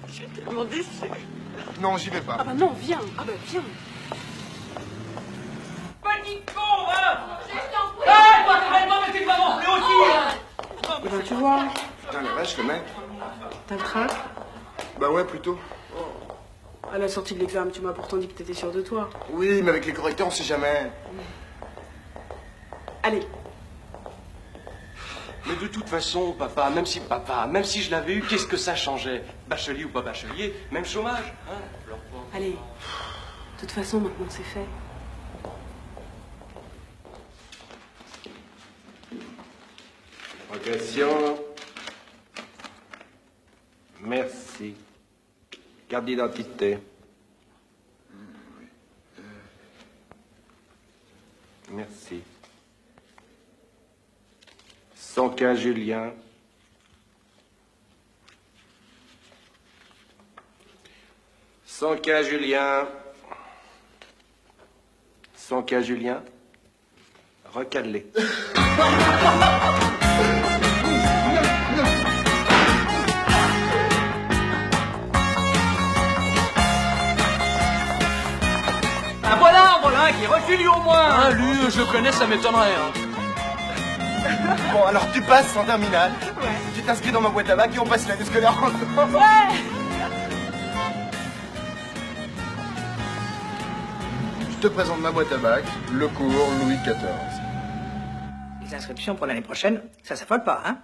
Je suis tellement déçue. Non, j'y vais pas. Ah bah non, viens. Ah bah viens. Petit con, hein! Ah, toi, t'arrêtes pas, mais t'es pas rentré aussi! Eh ben tu vois, Putain, la vache, le mec. t'as le trac. Bah ouais, plutôt. À la sortie de l'examen, tu m'as pourtant dit que t'étais sûr de toi. Oui, mais avec les correcteurs, on sait jamais. Allez. Mais de toute façon, papa, même si je l'avais eu, qu'est-ce que ça changeait? Bachelier ou pas bachelier, même chômage, hein? Alors, bon. Allez. De toute façon, maintenant c'est fait. Progression. Merci. Carte d'identité. Merci. 115 Julien. 115 Julien. 115 Julien. Recalé. Ah, voilà, qui refile lui au moins! Ah, lui, je connais, ça m'étonnerait, hein. Bon, alors tu passes en terminale. Ouais. Tu t'inscris dans ma boîte à bac et on passe l'année scolaire ensemble. Ouais. Je te présente ma boîte à bac, le cours Louis XIV. Les inscriptions pour l'année prochaine, ça s'affole pas, hein?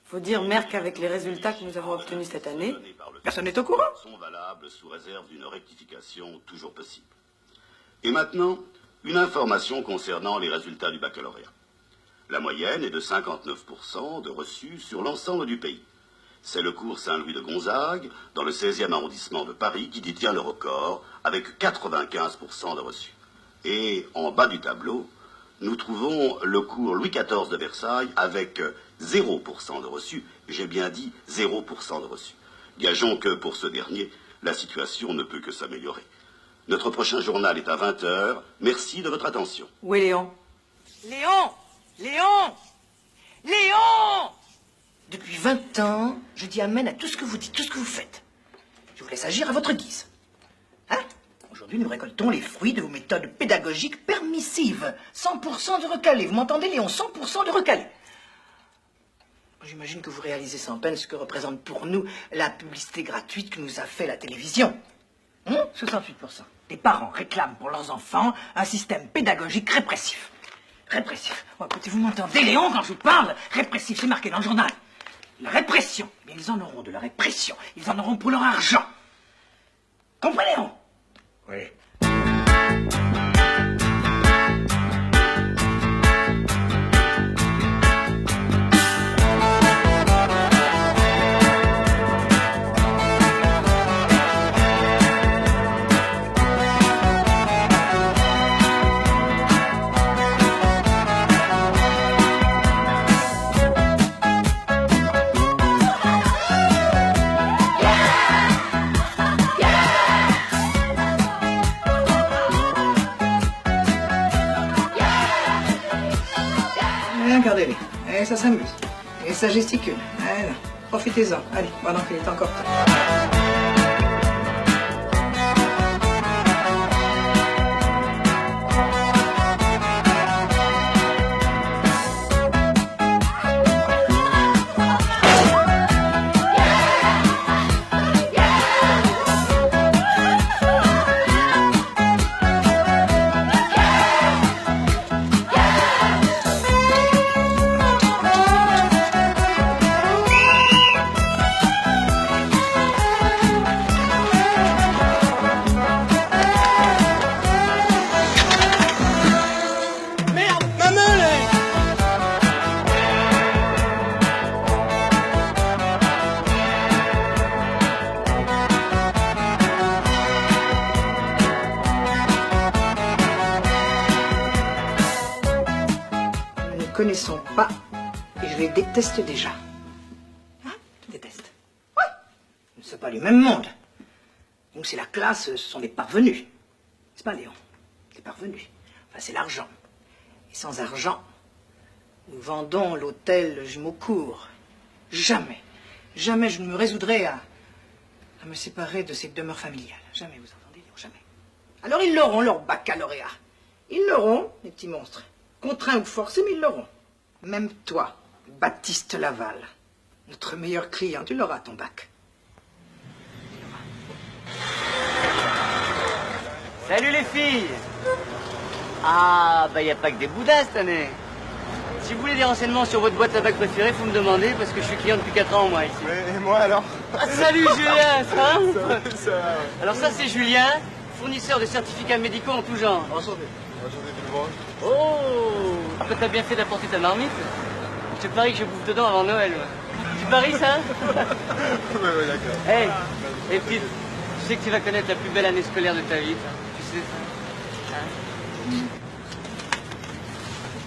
Faut dire, mère, qu'avec les résultats que nous avons obtenus cette année, Personne n'est au courant. Sont valables sous réserve d'une rectification toujours possible. Et maintenant, une information concernant les résultats du baccalauréat. La moyenne est de 59% de reçus sur l'ensemble du pays. C'est le cours Saint-Louis de Gonzague, dans le 16e arrondissement de Paris, qui détient le record, avec 95% de reçus. Et en bas du tableau, nous trouvons le cours Louis XIV de Versailles, avec 0% de reçus. J'ai bien dit 0% de reçus. Gageons que pour ce dernier, la situation ne peut que s'améliorer. Notre prochain journal est à 20h. Merci de votre attention. Où est Léon? Léon! Léon! Léon! Depuis 20 ans, je dis amen à tout ce que vous dites, tout ce que vous faites. Je vous laisse agir à votre guise. Hein? Aujourd'hui, nous récoltons les fruits de vos méthodes pédagogiques permissives. 100% de recalé. Vous m'entendez, Léon? 100% de recalé. J'imagine que vous réalisez sans peine ce que représente pour nous la publicité gratuite que nous a fait la télévision. 68%. Les parents réclament pour leurs enfants un système pédagogique répressif. Répressif. Oh, écoutez, vous m'entendez, Léon, quand je vous parle? Répressif, c'est marqué dans le journal. La répression. Mais ils en auront de la répression. Ils en auront pour leur argent. Comprenez-vous? Oui. Regardez-les. Et ça s'amuse. Et ça gesticule. Voilà. Profitez-en. Allez, pendant qu'il est encore temps. Connaissons pas et je les déteste déjà. Hein? Je déteste. Ouais. Nous ne sommes pas du même monde. Nous, c'est la classe, ce sont les parvenus. C'est pas Léon. Les parvenus. Enfin, c'est l'argent. Et sans argent, Nous vendons l'hôtel Jumeaucourt. Jamais, jamais je ne me résoudrai à me séparer de cette demeure familiale. Jamais, vous entendez? Jamais. Alors ils l'auront, leur baccalauréat. Ils l'auront, les petits monstres. Contraints ou forcés, mais ils l'auront. Même toi, Baptiste Laval, notre meilleur client, tu l'auras, ton bac. Salut les filles! Ah, bah y a pas que des boudins cette année. Si vous voulez des renseignements sur votre boîte à bac préférée, faut me demander parce que je suis client depuis 4 ans moi ici. Et moi alors? Ah, salut Julien, ça va? Ça va, ouais. Alors ça c'est Julien, fournisseur de certificats médicaux en tout genre. Enchanté. Enchanté tout le monde. Oh, toi t'as bien fait d'apporter ta marmite. Je te parie que je bouffe dedans avant Noël. Ouais. Tu paries ça? Ouais, d'accord. Hey, et puis, tu sais que tu vas connaître la plus belle année scolaire de ta vie, toi. Tu sais ça?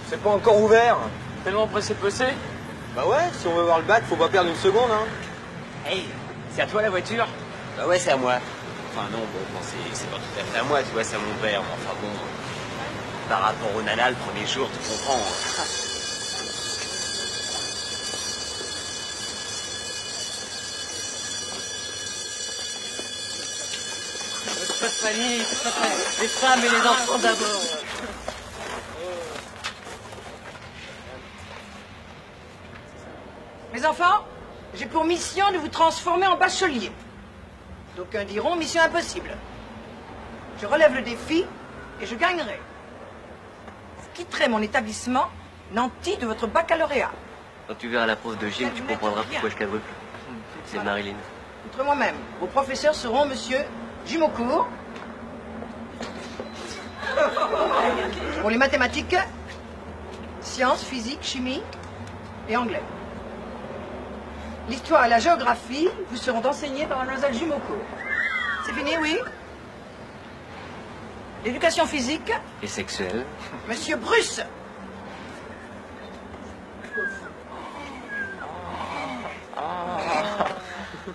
C'est pas encore ouvert. Tellement pressé de bosser? Bah ouais, si on veut voir le bac, faut pas perdre une seconde, hein. Hey, c'est à toi la voiture? Bah ouais, c'est à moi. Enfin non, bon, c'est pas tout à fait à moi, tu vois, c'est à mon père. Mais enfin bon, par rapport au nana, le premier jour, tu comprends. Pas de panique, pas de panique. Les femmes et les enfants d'abord. Mes enfants, j'ai pour mission de vous transformer en bachelier. D'aucuns diront mission impossible. Je relève le défi et je gagnerai. Vous quitterez mon établissement nanti de votre baccalauréat. Quand tu verras la prof de gym, tu comprendras pourquoi je quadruple. C'est Marilyn. Outre moi-même, vos professeurs seront monsieur Jumeaucourt. Pour les mathématiques, sciences, physique, chimie et anglais. L'histoire et la géographie vous seront enseignées par mademoiselle Jumeaucourt. C'est fini, oui? L'éducation physique, Et sexuelle. monsieur Bruce.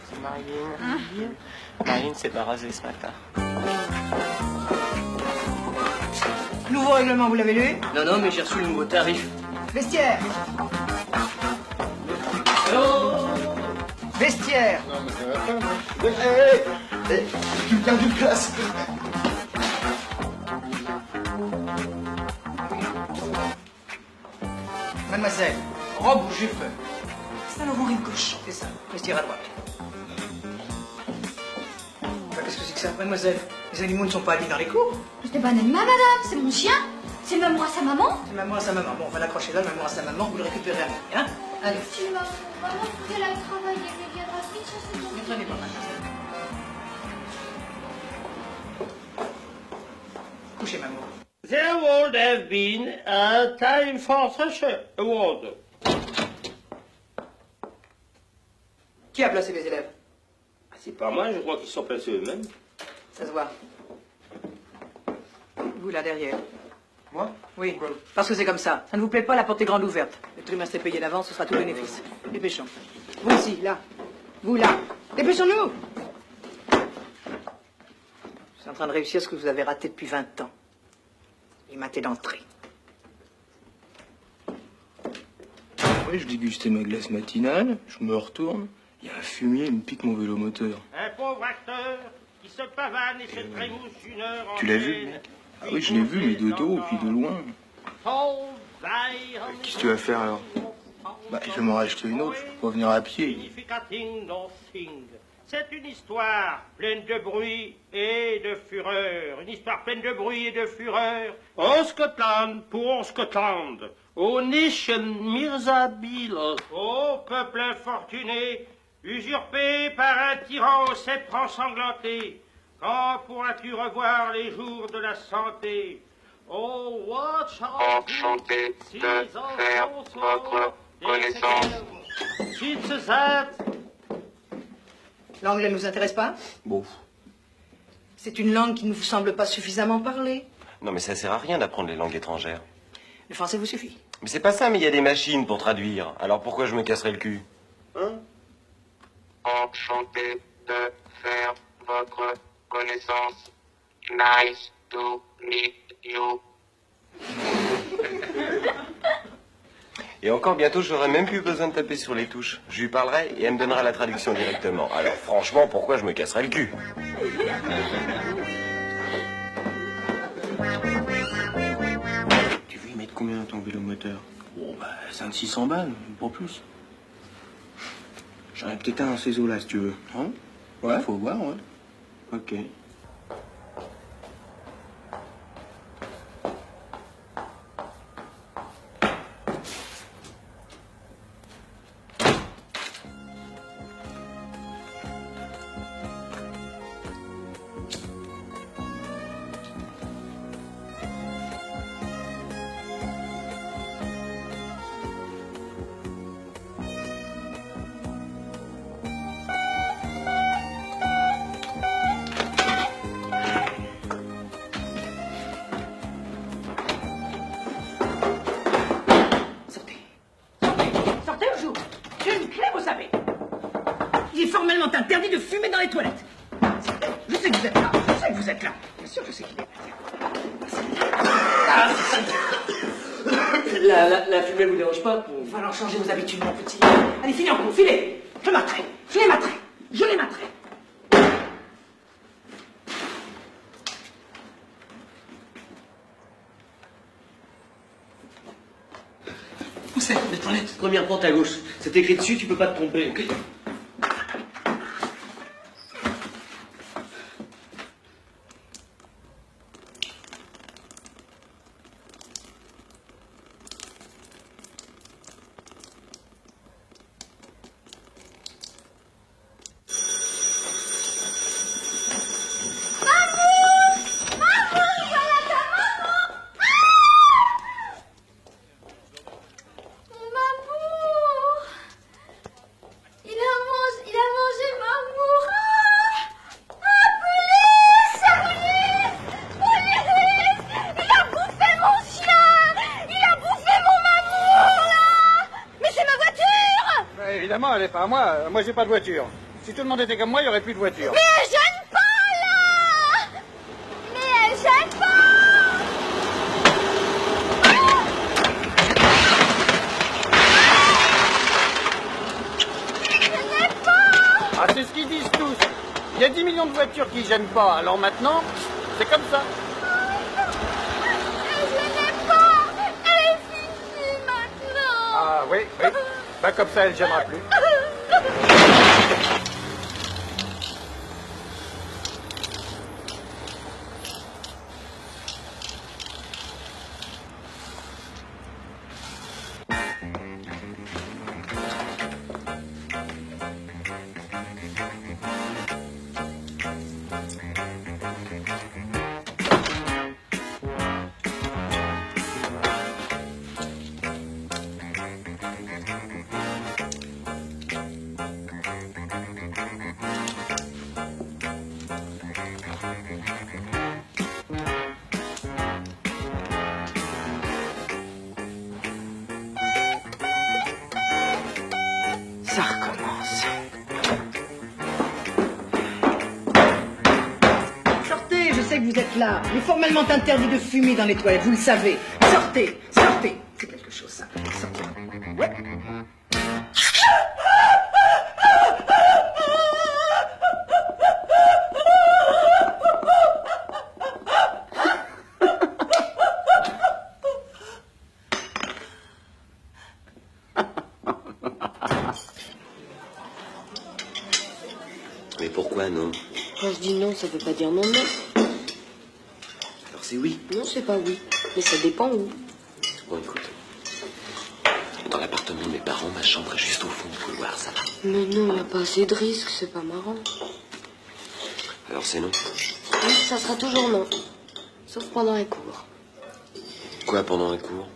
C'est Marilyn. Marilyn s'est pas rasée ce matin. Nouveau règlement, vous l'avez lu? Non, mais j'ai reçu le nouveau tarif. Vestiaire. Vestiaire. Non, mais ça va pas, moi. Tu me perds d'une classe. Mademoiselle, robe ou jupe? C'est un nouveau rive gauche. C'est ça, vestiaire à droite. Qu'est-ce que c'est que ça, mademoiselle? Les animaux ne sont pas habillés dans les cours. C'est pas un animal, madame, c'est mon chien. C'est même moi, sa maman. C'est maman à sa maman. Bon, on va l'accrocher là, maman à sa maman, vous le récupérez à midi, hein? Allez. Si maman, faut qu'elle aille travailler, mais viendra vite chercher mon Ne traînez pas, mademoiselle. Couchez, maman. There would have been a time for such a award. Qui a placé les élèves? Ah, c'est pas moi, je crois qu'ils sont placés eux-mêmes. Ça se voit. Vous, là, derrière. Moi? Oui, parce que c'est comme ça. Ça ne vous plaît pas, la porte est grande ouverte. Le trimestre est payé d'avance, ce sera tout bénéfice. Dépêchons. Vous ici, là. Vous, là. Dépêchons-nous! Je suis en train de réussir ce que vous avez raté depuis 20 ans. Les matés d'entrée. Oui, je dégustais ma glace matinale, je me retourne, il y a un fumier, il me pique mon vélo moteur. Un pauvre acteur qui se pavane et se trémousse une heure en Tu l'as vu, le mec? Ah oui, je l'ai vu, mais de dos, puis de loin. Qu'est-ce que tu vas faire alors? Bah, je vais m'en racheter une autre, je peux pas venir à pied. C'est une histoire pleine de bruit et de fureur. Une histoire pleine de bruit et de fureur. Au Scotland, pour Scotland. Au Nation Mirzabil. Au peuple infortuné, usurpé par un tyran au sceptre ensanglanté. Quand pourras-tu revoir les jours de la santé? Oh, watch Enchanté de faire votre connaissance. It's that. L'anglais ne vous intéresse pas? Bon. C'est une langue qui ne vous semble pas suffisamment parler. Non, mais ça sert à rien d'apprendre les langues étrangères. Le français vous suffit. Mais c'est pas ça, mais il y a des machines pour traduire. Alors pourquoi je me casserais le cul? Hein? Enchanté de faire votre connaissance. Nice to meet you. Et encore bientôt, j'aurai même plus besoin de taper sur les touches. Je lui parlerai et elle me donnera la traduction directement. Alors franchement, pourquoi je me casserais le cul? Tu veux y mettre combien dans ton vélo moteur? Bon, bah, 500-600 balles, pas plus. J'en ai peut-être un dans ces eaux-là, si tu veux. Hein? Ouais. Faut voir, ouais. Ok. Sortez ou j'ouvre? J'ai une clé, vous savez. Il est formellement interdit de fumer dans les toilettes. Je sais que vous êtes là. Je sais que vous êtes là. Bien sûr, je sais qu'il est là. La fumée vous dérange pas? Il va falloir changer vos habitudes, mon petit. Allez, filez en cours, filez. Je m'attrape. Je les m'attrape. Je les m'attrape. Où c'est, les toilettes? Première porte à gauche. C'est écrit dessus, tu peux pas te tromper, ok? Évidemment, elle est pas à moi. Moi, j'ai pas de voiture. Si tout le monde était comme moi, il y aurait plus de voiture. Mais elle gêne pas, là! Mais elle gêne pas! Ah, c'est ce qu'ils disent tous. Il y a 10 millions de voitures qui gênent pas. Alors maintenant, c'est comme ça. Elle gênait pas! Elle est finie, maintenant! Ah oui, oui. Bah comme ça, elle gênera plus. Ça recommence. Sortez, je sais que vous êtes là. Il est formellement interdit de fumer dans les toilettes, vous le savez. Sortez, sortez. C'est quelque chose, ça. Sortez. Ouais. Mais pourquoi non? Quand je dis non, ça veut pas dire non, non. Alors c'est oui. Non, c'est pas oui. Mais ça dépend où. Bon, écoute. Dans l'appartement de mes parents, ma chambre est juste au fond du couloir, ça va. Mais non, il n'y a pas assez de risques, c'est pas marrant. Alors c'est non. Oui, ça sera toujours non. Sauf pendant les cours. Quoi pendant les cours?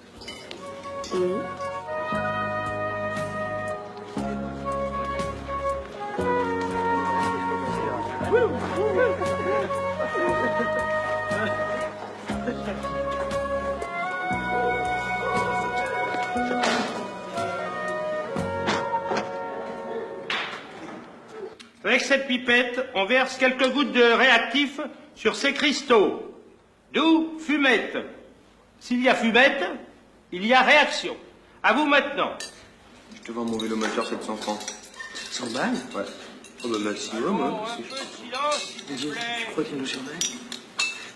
Avec cette pipette, on verse quelques gouttes de réactif sur ces cristaux. D'où fumette. S'il y a fumette, il y a réaction. À vous maintenant. Je te vends mon vélo moteur 700 francs. 100 balles? Ouais. Oh bah maximum, hein. Un peu de silence, s'il vous plaît. Tu crois qu'elle nous surveille?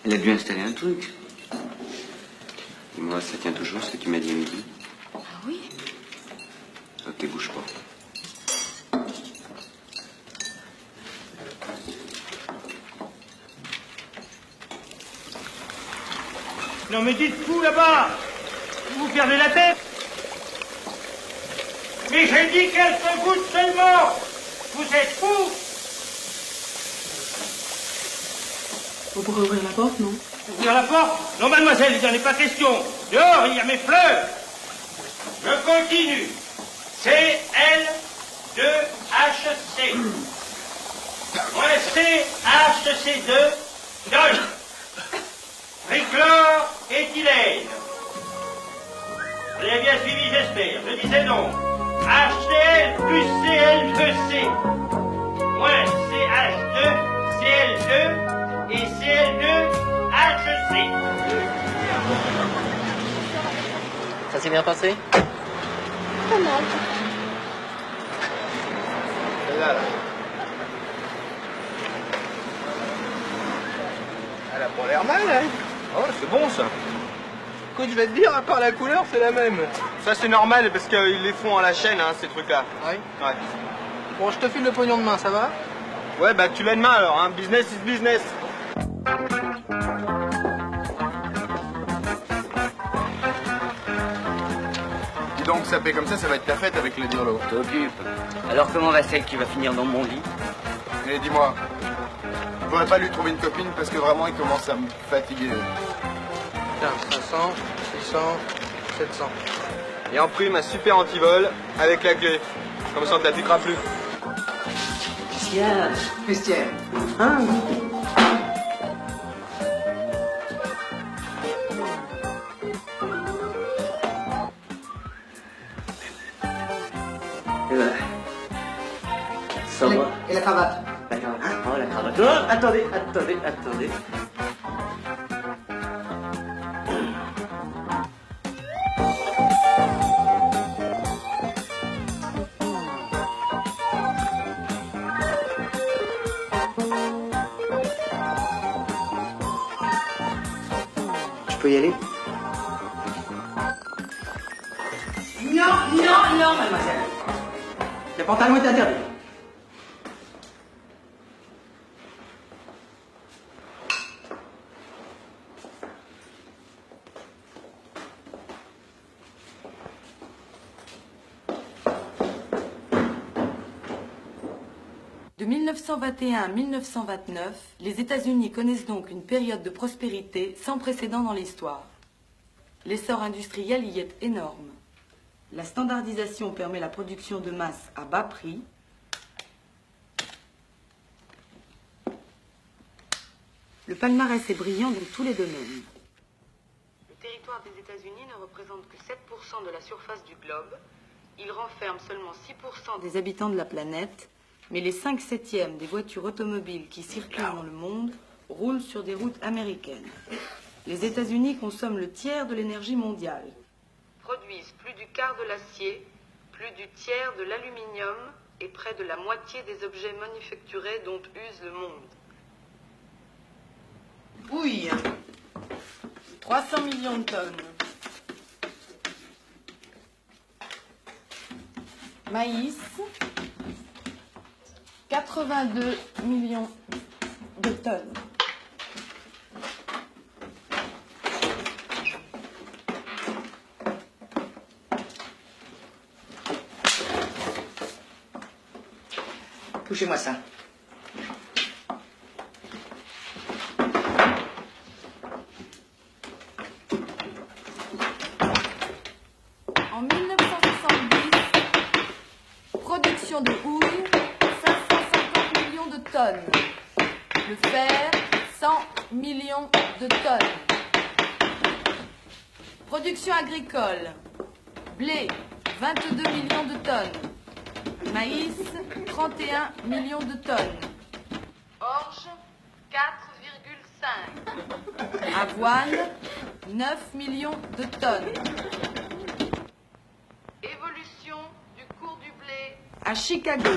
Elle a dû installer un truc. Dis-moi, ça tient toujours ce que tu m'as dit à midi? Ah oui? Ok, bouge pas. Non mais dites-vous là-bas, vous perdez la tête. Mais j'ai dit quelques gouttes seulement. Vous êtes fous. On pourrait ouvrir la porte, non? Ouvrir la porte? Non, mademoiselle, il n'en est pas question. Dehors, il y a mes fleurs. Je continue. CL2HC. Moins CHC2, donne. Trichlore éthylène. Vous avez bien suivi, j'espère. Je disais donc HCl plus Cl2C. Moins CH2, Cl2 et Cl2HC. Ça s'est bien passé? Pas mal. Là. Elle a pas l'air mal, hein? Oh, c'est bon ça. Écoute, je vais te dire, à part la couleur, c'est la même. Ça, c'est normal parce qu'ils les font à la chaîne, hein, ces trucs-là. Oui. Ouais. Bon, je te file le pognon demain, ça va? Ouais, bah tu l'as demain alors, hein. Business is business. Dis donc, ça paie comme ça va être ta fête avec le dirlo. T'occupes. Alors comment va celle qui va finir dans mon lit? Et dis-moi, je pourrais pas lui trouver une copine parce que vraiment il commence à me fatiguer. Tiens, 500, 600, 700. Et en prime, un super antivol avec la clé. Comme ça, on ne t'appliquera plus. Tiens, Christian. Hein? Ça va? Et la cravate? La cravate. Oh, la cravate. Oh, attendez. Je peux y aller? Non, mademoiselle. Le pantalon est interdit. De 1921 à 1929, les États-Unis connaissent donc une période de prospérité sans précédent dans l'histoire. L'essor industriel y est énorme. La standardisation permet la production de masse à bas prix. Le palmarès est brillant dans tous les domaines. Le territoire des États-Unis ne représente que 7% de la surface du globe. Il renferme seulement 6% des habitants de la planète, mais les 5/7 des voitures automobiles qui circulent dans le monde roulent sur des routes américaines. Les États-Unis consomment le tiers de l'énergie mondiale, produisent plus du quart de l'acier, plus du tiers de l'aluminium et près de la moitié des objets manufacturés dont use le monde. Houille, 300 millions de tonnes. Maïs, 82 millions de tonnes. Touchez-moi ça. En 1970, production de houille, 550 millions de tonnes. Le fer, 100 millions de tonnes. Production agricole, blé, 22 millions de tonnes. Maïs, 31 millions de tonnes. Orge, 4,5. Avoine, 9 millions de tonnes. à Chicago.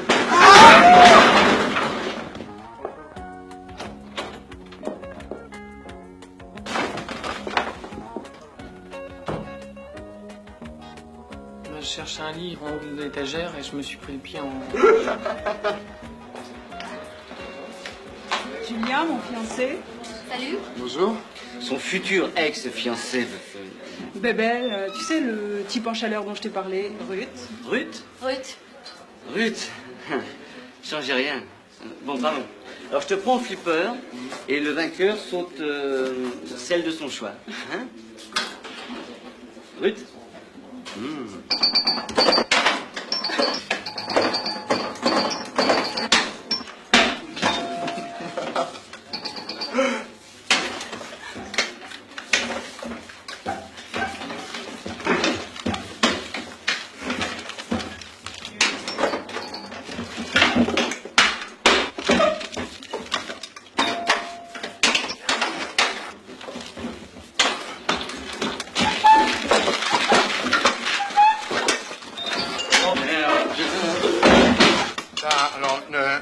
Je cherchais un livre en haut de l'étagère et je me suis pris le pied en... Julien, mon fiancé. Salut. Bonjour. Son futur ex-fiancé. Bébel, tu sais, le type en chaleur dont je t'ai parlé, Ruth. Ruth? Ruth. Ruth. Changez rien. Bon, pardon. Alors, je te prends au flipper et le vainqueur saute celle de son choix. Hein? Ruth?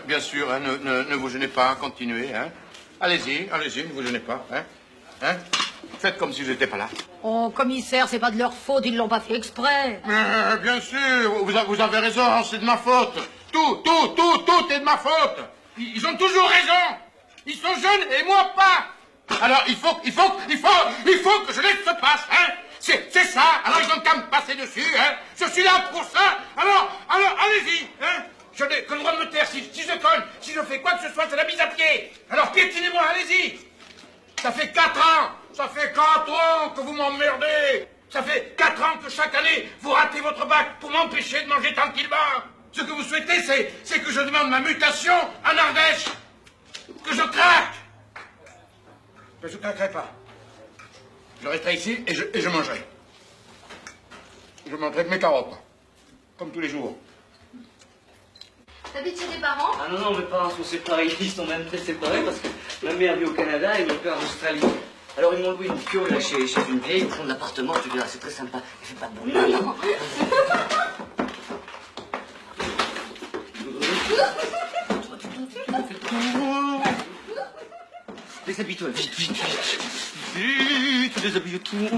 Bien sûr, hein, ne vous gênez pas, continuez. Hein. Allez-y, ne vous gênez pas. Hein. Faites comme si j'étais pas là. Oh, commissaire, c'est pas de leur faute, ils l'ont pas fait exprès. Bien sûr, vous avez raison, c'est de ma faute. Tout est de ma faute. Ils ont toujours raison. Ils sont jeunes et moi pas. Alors il faut que je laisse se passer, hein. C'est ça. Alors ils ont qu'à me passer dessus, hein. Je suis là pour ça. Alors, allez-y, hein. Je n'ai que le droit de me taire. Si je cogne, si je fais quoi que ce soit, c'est la mise à pied. Alors piétinez-moi, allez-y. Ça fait 4 ans que vous m'emmerdez. Ça fait 4 ans que chaque année, vous ratez votre bac pour m'empêcher de manger tranquillement. Ce que vous souhaitez, c'est que je demande ma mutation en Ardèche. Que je craque. Mais je ne craquerai pas. Je resterai ici et je mangerai. Je mangerai que mes carottes. Comme tous les jours. T'habites chez tes parents? Ah non, mes parents sont séparés, ils sont même très séparés parce que ma mère vit au Canada et mon père en Australie. Alors ils m'ont loué une piole là chez une vieille au fond de l'appartement, tu verras, c'est très sympa. Il fait pas de bruit. Non. Déshabille-toi, vite. Vite, déshabille-toi.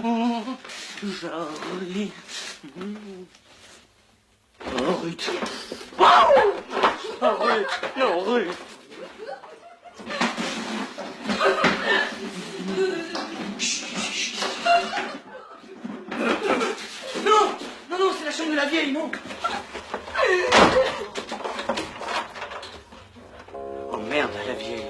Joli. Oh, Ruth. Oh, Ruth. Non, Ruth. Non, c'est la chambre de la vieille, non. Oh merde, la vieille.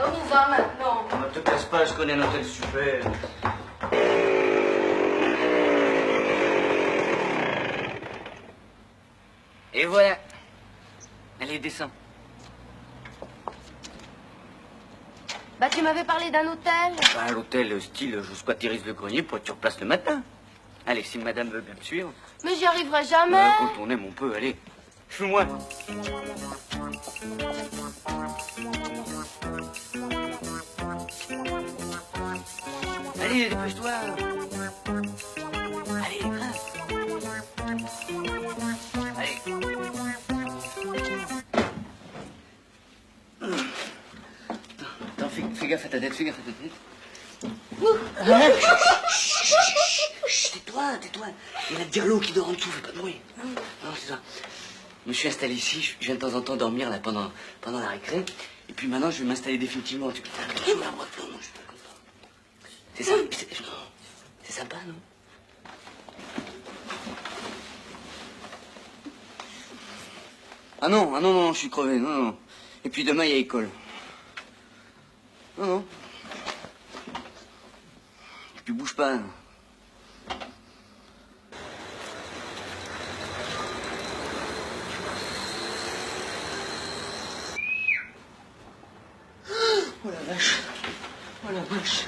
On va maintenant. Ne te casse pas, je connais un hôtel super. Et voilà. Allez, descends. Bah, tu m'avais parlé d'un hôtel. Bah, l'hôtel style, je squatterise le grenier pour être sur place le matin. Allez, si madame veut bien me suivre. Mais j'y arriverai jamais. Quand on aime, on peut, allez. Suis-moi. Allez, dépêche-toi. Allez, grince. Allez. Attends, fais gaffe à ta tête, Chut, tais-toi. Il y a la dirlo qui dort en dessous, fais pas de bruit. Non, c'est ça. Je me suis installé ici, je viens de temps en temps dormir là pendant la récré. Et puis maintenant, je vais m'installer définitivement. Tu peux C'est ça, c'est sympa, non? Ah non, je suis crevé, non. Et puis demain, il y a école. Non. Et puis bouge pas. Oh la vache.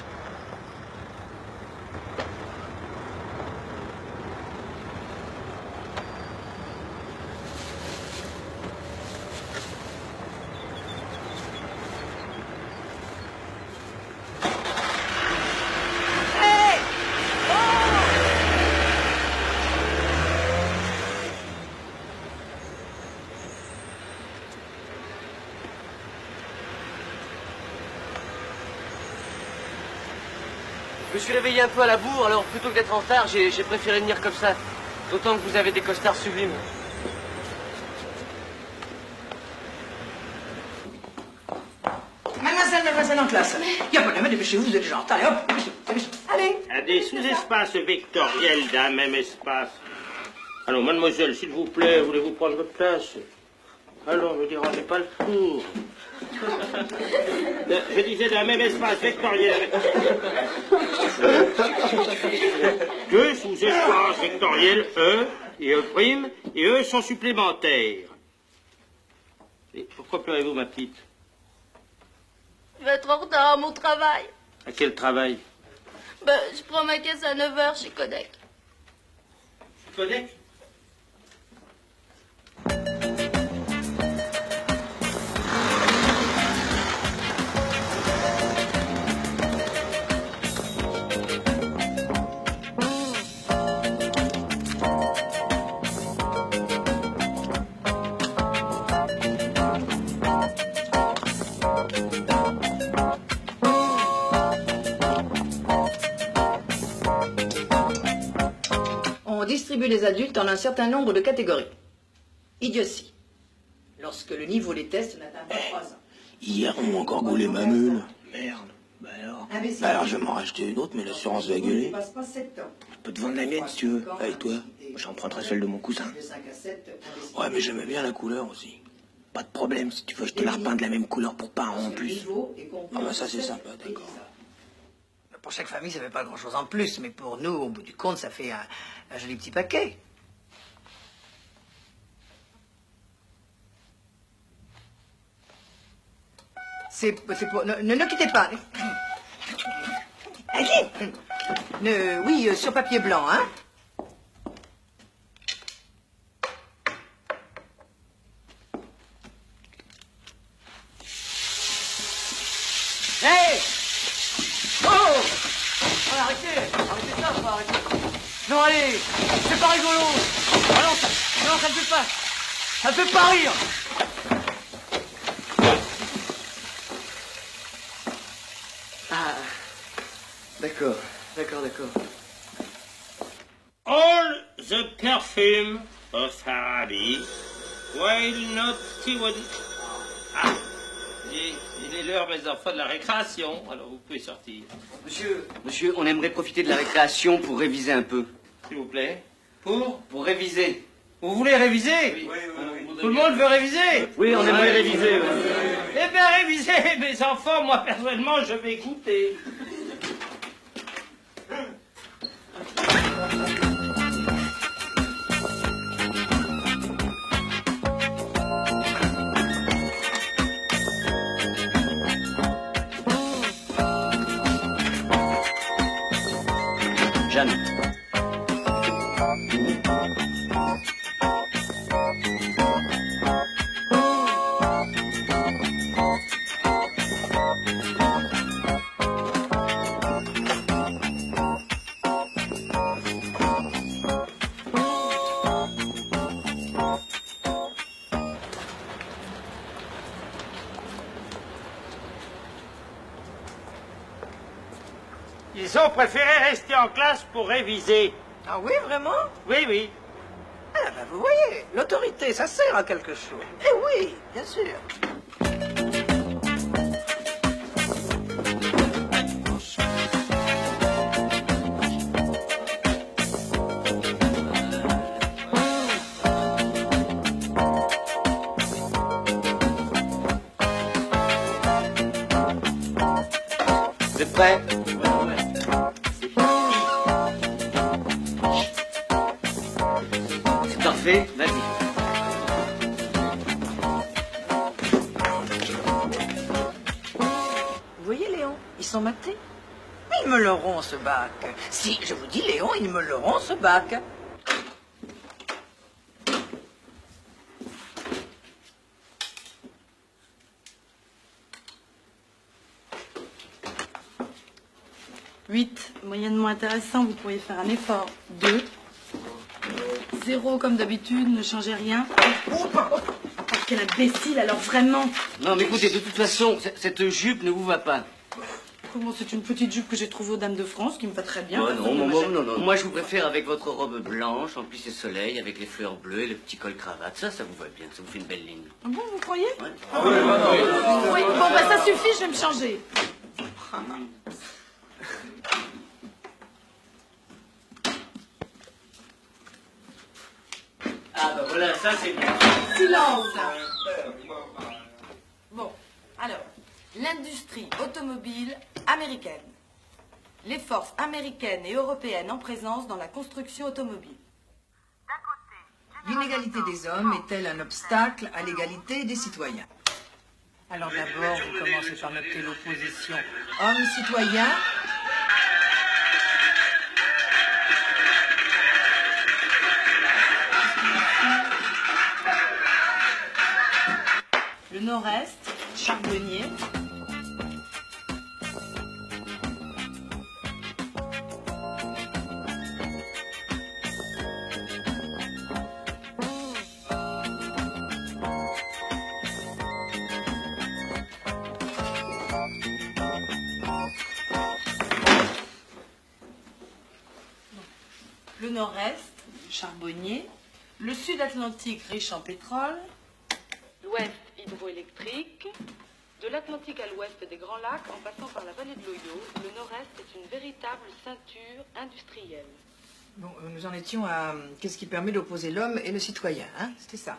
Je me suis réveillé un peu à la bourre, alors plutôt que d'être en retard, j'ai préféré venir comme ça. D'autant que vous avez des costards sublimes. Mademoiselle en classe. Il y a pas de mal, dépêchez-vous, vous êtes déjà en retard. Allez, hop, dépêchez-vous. Allez. À des sous-espaces vectoriels d'un même espace. Allons, mademoiselle, s'il vous plaît, voulez-vous prendre votre place? Allons, ne dérangez pas le cours. Je disais d'un même espace vectoriel. Deux sous-espaces vectoriels, E et E', et eux sont supplémentaires. Et pourquoi pleurez-vous, ma petite? Je vais être en retard à mon travail. À quel travail? Ben, je prends ma caisse à 9h chez Kodak. Kodak? On distribue les adultes en un certain nombre de catégories. Idiotie. Lorsque le niveau des tests n'atteint pas 3 ans. Hier, on m'a encore gaulé ma meule. Merde. Bah alors. Imbécile. Alors, je vais m'en racheter une autre, mais l'assurance va gueuler. Ne passe pas 7 ans. Je peux te vendre la mienne si tu veux. Avec toi, j'emprunterai celle de mon cousin. De 5 à 7, Ouais, mais j'aimais bien la couleur aussi. Pas de problème, si tu veux, je te la repeins de la même couleur pour pas en plus. Ah bah ça, c'est sympa, d'accord. Pour chaque famille, ça fait pas grand-chose en plus, mais pour nous, au bout du compte, ça fait un joli petit paquet. C'est pour... Ne quittez pas. Oui, sur papier blanc, hein. Hey! Oh! Arrêtez ça, faut arrêter. Non, allez, c'est pas rigolo. Ah non, ça ne fait pas. Ça ne fait pas rire. Ah, d'accord. All the perfume of Araby, while not even... Ah, il est l'heure, mes enfants, de la récréation, alors vous pouvez sortir. Monsieur, on aimerait profiter de la récréation pour réviser un peu. S'il vous plaît. Pour réviser. Vous voulez réviser? Oui. Tout le monde veut réviser? Oui, on aimerait réviser. Oui. Eh bien, réviser, mes enfants, moi, personnellement, je vais goûter. Jeanne. Ils ont préféré rester en classe pour réviser. Ah oui, vraiment? Oui. Ah ben vous voyez, l'autorité, ça sert à quelque chose. Eh oui, bien sûr. Vous êtes prêts? C'est parfait, vas-y. Vous voyez, Léon, ils sont matés. Ils me l'auront, ce bac. Si, je vous dis, Léon, ils me l'auront, ce bac. Moyennement intéressant, vous pourriez faire un effort. 2. 0 comme d'habitude, ne changez rien. Quel imbécile, alors vraiment. Non, mais écoutez, de toute façon, cette jupe ne vous va pas. Comment c'est une petite jupe que j'ai trouvée aux Dames de France qui me va très bien. Oh, Personne non, ne non, m'achète. non, non. Moi, je vous préfère avec votre robe blanche, en plus c'est soleil, avec les fleurs bleues et le petit col cravate. Ça vous va bien, ça vous fait une belle ligne. Ah bon, vous croyez? Ouais. Oui, bon, bah ça suffit, je vais me changer. Ah bah voilà, ça c'est bien. Silence. Bon, alors, l'industrie automobile américaine. Les forces américaines et européennes en présence dans la construction automobile. L'inégalité des hommes est-elle un obstacle à l'égalité des citoyens? Alors d'abord, vous commencez par noter l'opposition. Hommes-citoyens, Le nord-est, charbonnier. Le nord-est, charbonnier. Le sud-Atlantique, riche en pétrole. L'ouest, hydroélectrique. De l'Atlantique à l'ouest des Grands Lacs, en passant par la vallée de l'Ohio, le nord-est est une véritable ceinture industrielle. bon, nous en étions à qu'est-ce qui permet d'opposer l'homme et le citoyen, hein? C'était ça.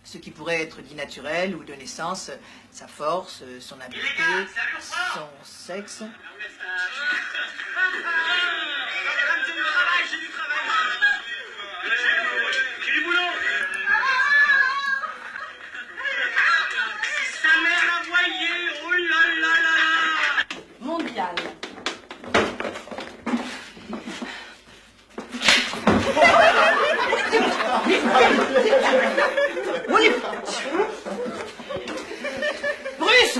Ce qui pourrait être dit naturel ou de naissance, sa force, son habileté, son sexe. J'ai du boulot. Si sa mère la voyait, oh là là là là. Mondial. Bruce!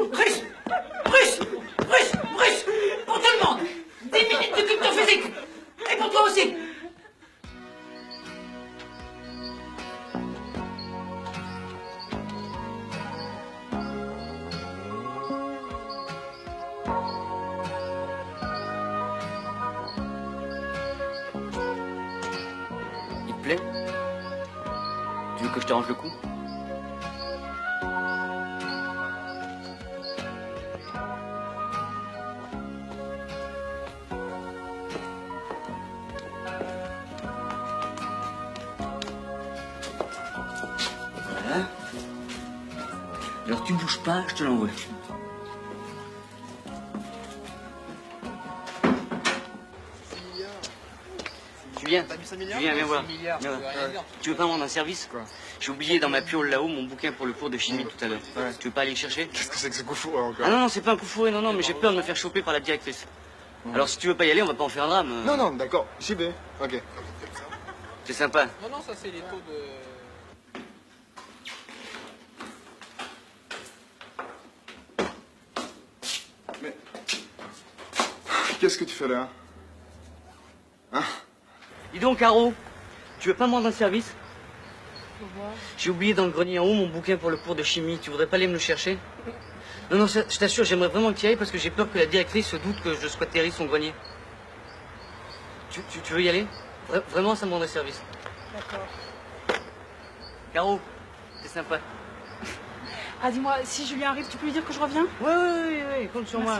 Bruce! Bruce! Bruce! Bruce! Pour tout le monde! 10 minutes de culture physique! Et pour toi aussi! Il te plaît? Tu veux que je te range le cou? Voilà. Alors tu bouges pas, je te l'envoie. Julien, Julien, viens voir. Viens voir. Tu veux pas me rendre un service? J'ai oublié dans ma piole là-haut mon bouquin pour le cours de chimie tout à l'heure. Tu veux pas aller le chercher? Qu'est-ce que c'est que ce coup fou encore? Ah non, non, c'est pas un coup fourré, non, non, mais j'ai peur de me faire choper par la directrice. Alors si tu veux pas y aller, on va pas en faire un drame. Non, non, d'accord, j'y vais. Ok. C'est sympa. Non, non, ça c'est les taux de... Qu'est-ce que tu fais là? Hein? Dis donc, Caro, tu veux pas me rendre un service? J'ai oublié dans le grenier en haut mon bouquin pour le cours de chimie. Tu voudrais pas aller me le chercher? Non, non, je t'assure, j'aimerais vraiment que tu y ailles parce que j'ai peur que la directrice se doute que je squatterie son grenier. Tu veux y aller? Vraiment, ça me rendrait service. D'accord. Caro, c'est sympa. Ah, dis-moi, si Julien arrive, tu peux lui dire que je reviens? Oui, compte sur moi.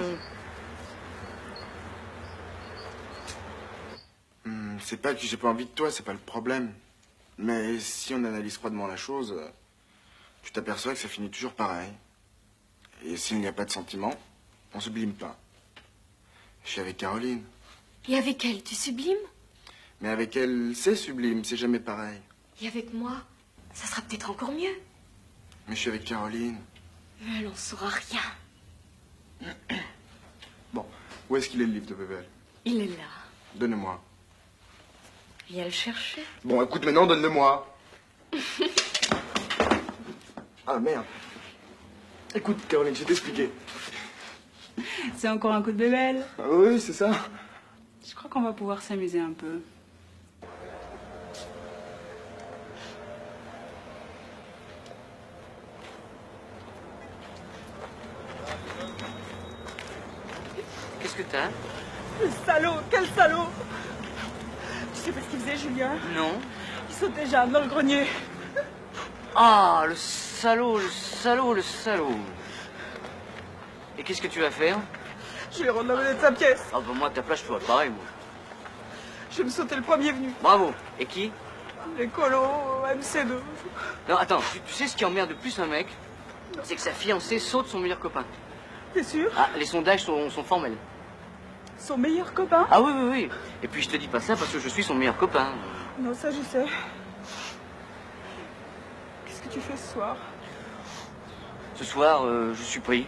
C'est pas que j'ai pas envie de toi, c'est pas le problème. Mais si on analyse froidement la chose, tu t'aperçois que ça finit toujours pareil. Et s'il n'y a pas de sentiment, on sublime pas. Je suis avec Caroline. Et avec elle, tu sublimes? Mais avec elle, c'est sublime, c'est jamais pareil. Et avec moi, ça sera peut-être encore mieux. Mais je suis avec Caroline. Mais elle en saura rien. Bon, où est-ce qu'il est le livre de Bébel? Il est là. Donne-moi. Viens le chercher. Bon, écoute, maintenant, donne-le-moi. Ah, merde. Écoute, Caroline, je vais t'expliquer. C'est encore un coup de bébelle. Ah oui, c'est ça. Je crois qu'on va pouvoir s'amuser un peu. Qu'est-ce que t'as? Le salaud, quel salaud! Tu sais pas ce qu'il faisait, Julien? Non. Il sautait Jeanne dans le grenier. Ah, le salaud, le salaud, le salaud. Et qu'est-ce que tu vas faire? Je lui ai redonné de sa pièce. Ah bah moi, à ta place, je ferais pareil, moi. Je vais me sauter le premier venu. Bravo. Et qui? Les colos, MC2. Non, attends, tu sais ce qui emmerde le plus un mec? C'est que sa fiancée saute son meilleur copain. T'es sûr? Ah, les sondages sont formels. Son meilleur copain? Ah oui, oui, oui. Et puis je te dis pas ça parce que je suis son meilleur copain. Non, ça je sais. Qu'est-ce que tu fais ce soir? Ce soir, je suis pris.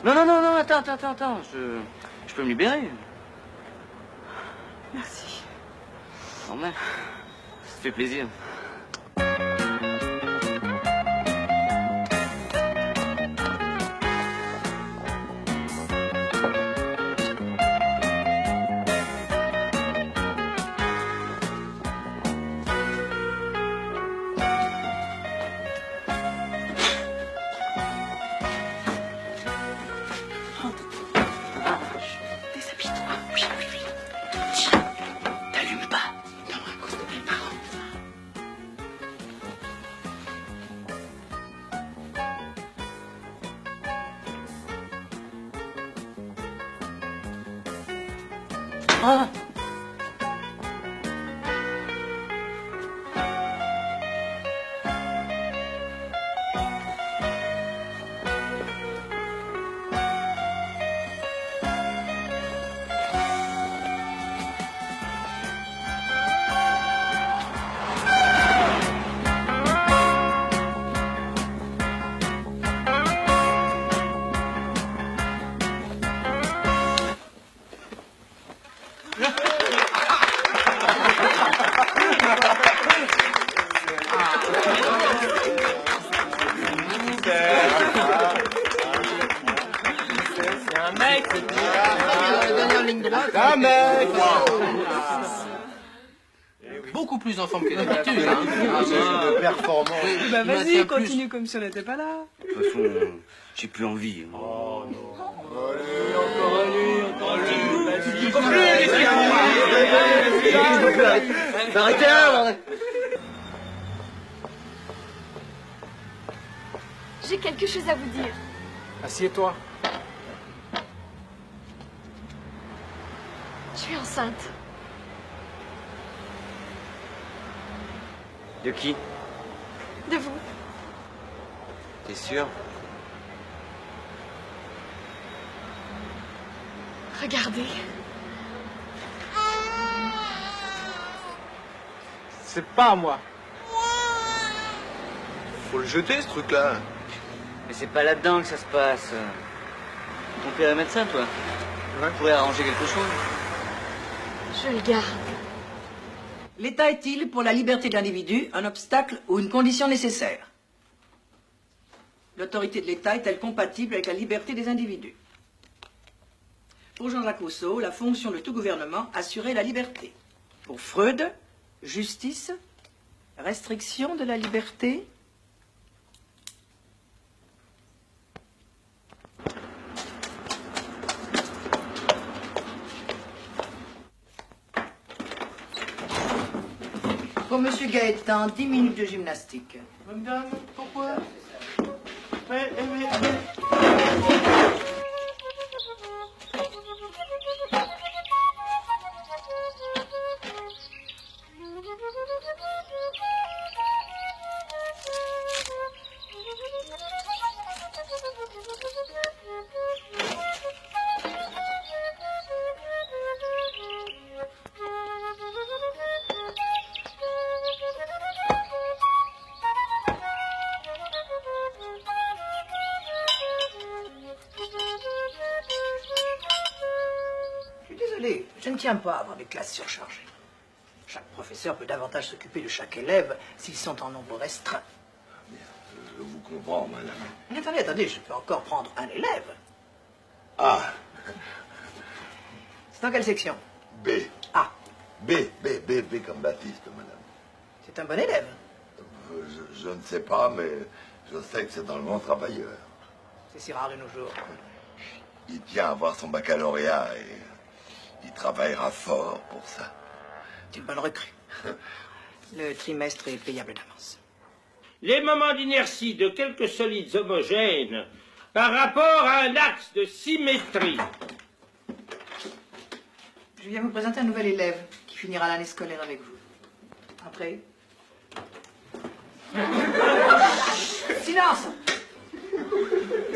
Non, non, non, non, attends. Je peux me libérer. Merci. Normal. Ça fait plaisir. Ah! Beaucoup plus en forme que d'habitude. De performance. Bah vas-y, continue comme si on n'était pas là. De toute façon, j'ai plus envie. Oh non. Arrêtez là! J'ai quelque chose à vous dire. Assieds-toi. Je suis enceinte. De qui? De vous. T'es sûr? Regardez. C'est pas à moi. Faut le jeter, ce truc-là. Mais c'est pas là-dedans que ça se passe. Ton père est médecin, toi? Tu pourrais arranger quelque chose? Je le garde. L'État est-il, pour la liberté de l'individu, un obstacle ou une condition nécessaire? L'autorité de l'État est-elle compatible avec la liberté des individus? Pour Jean-Jacques Rousseau, la fonction de tout gouvernement, assurer la liberté. Pour Freud, justice, restriction de la liberté. Pour Monsieur Gaëtan, 10 minutes de gymnastique. Madame, pourquoi? Mais... Je ne tiens pas à avoir des classes surchargées. Chaque professeur peut davantage s'occuper de chaque élève s'ils sont en nombre restreint. Je vous comprends, madame. Mais attendez, je peux encore prendre un élève. Ah, C'est dans quelle section? B. A. B comme Baptiste, madame. C'est un bon élève. Je ne sais pas, mais je sais que c'est un grand travailleur. C'est si rare de nos jours. il tient à avoir son baccalauréat et il travaillera fort pour ça. C'est une bonne recrue. Le trimestre est payable d'avance. Les moments d'inertie de quelques solides homogènes par rapport à un axe de symétrie. Je viens vous présenter un nouvel élève qui finira l'année scolaire avec vous. Après. Silence!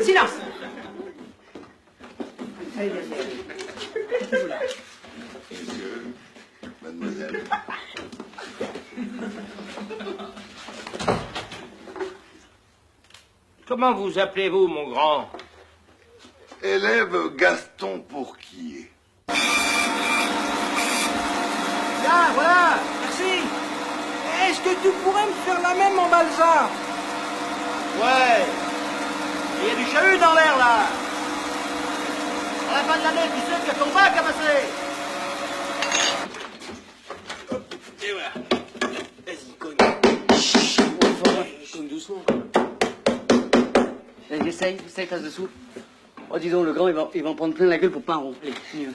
Silence! Allez, derrière. Mettez-vous là. Monsieur, mademoiselle. Comment vous appelez-vous, mon grand? Élève Gaston Pourquier. Là, voilà, merci. Est-ce que tu pourrais me faire la même en balsa? Ouais. Il y a du chahut dans l'air, là. À la fin de l'année, tu sais que ton bac a passé. Et voilà. Vas-y, cogne. Cogne doucement. Vas-y, essaye, passe-dessous. Oh, dis donc, le grand, il va en prendre plein la gueule pour pas un rond. Allez, mieux.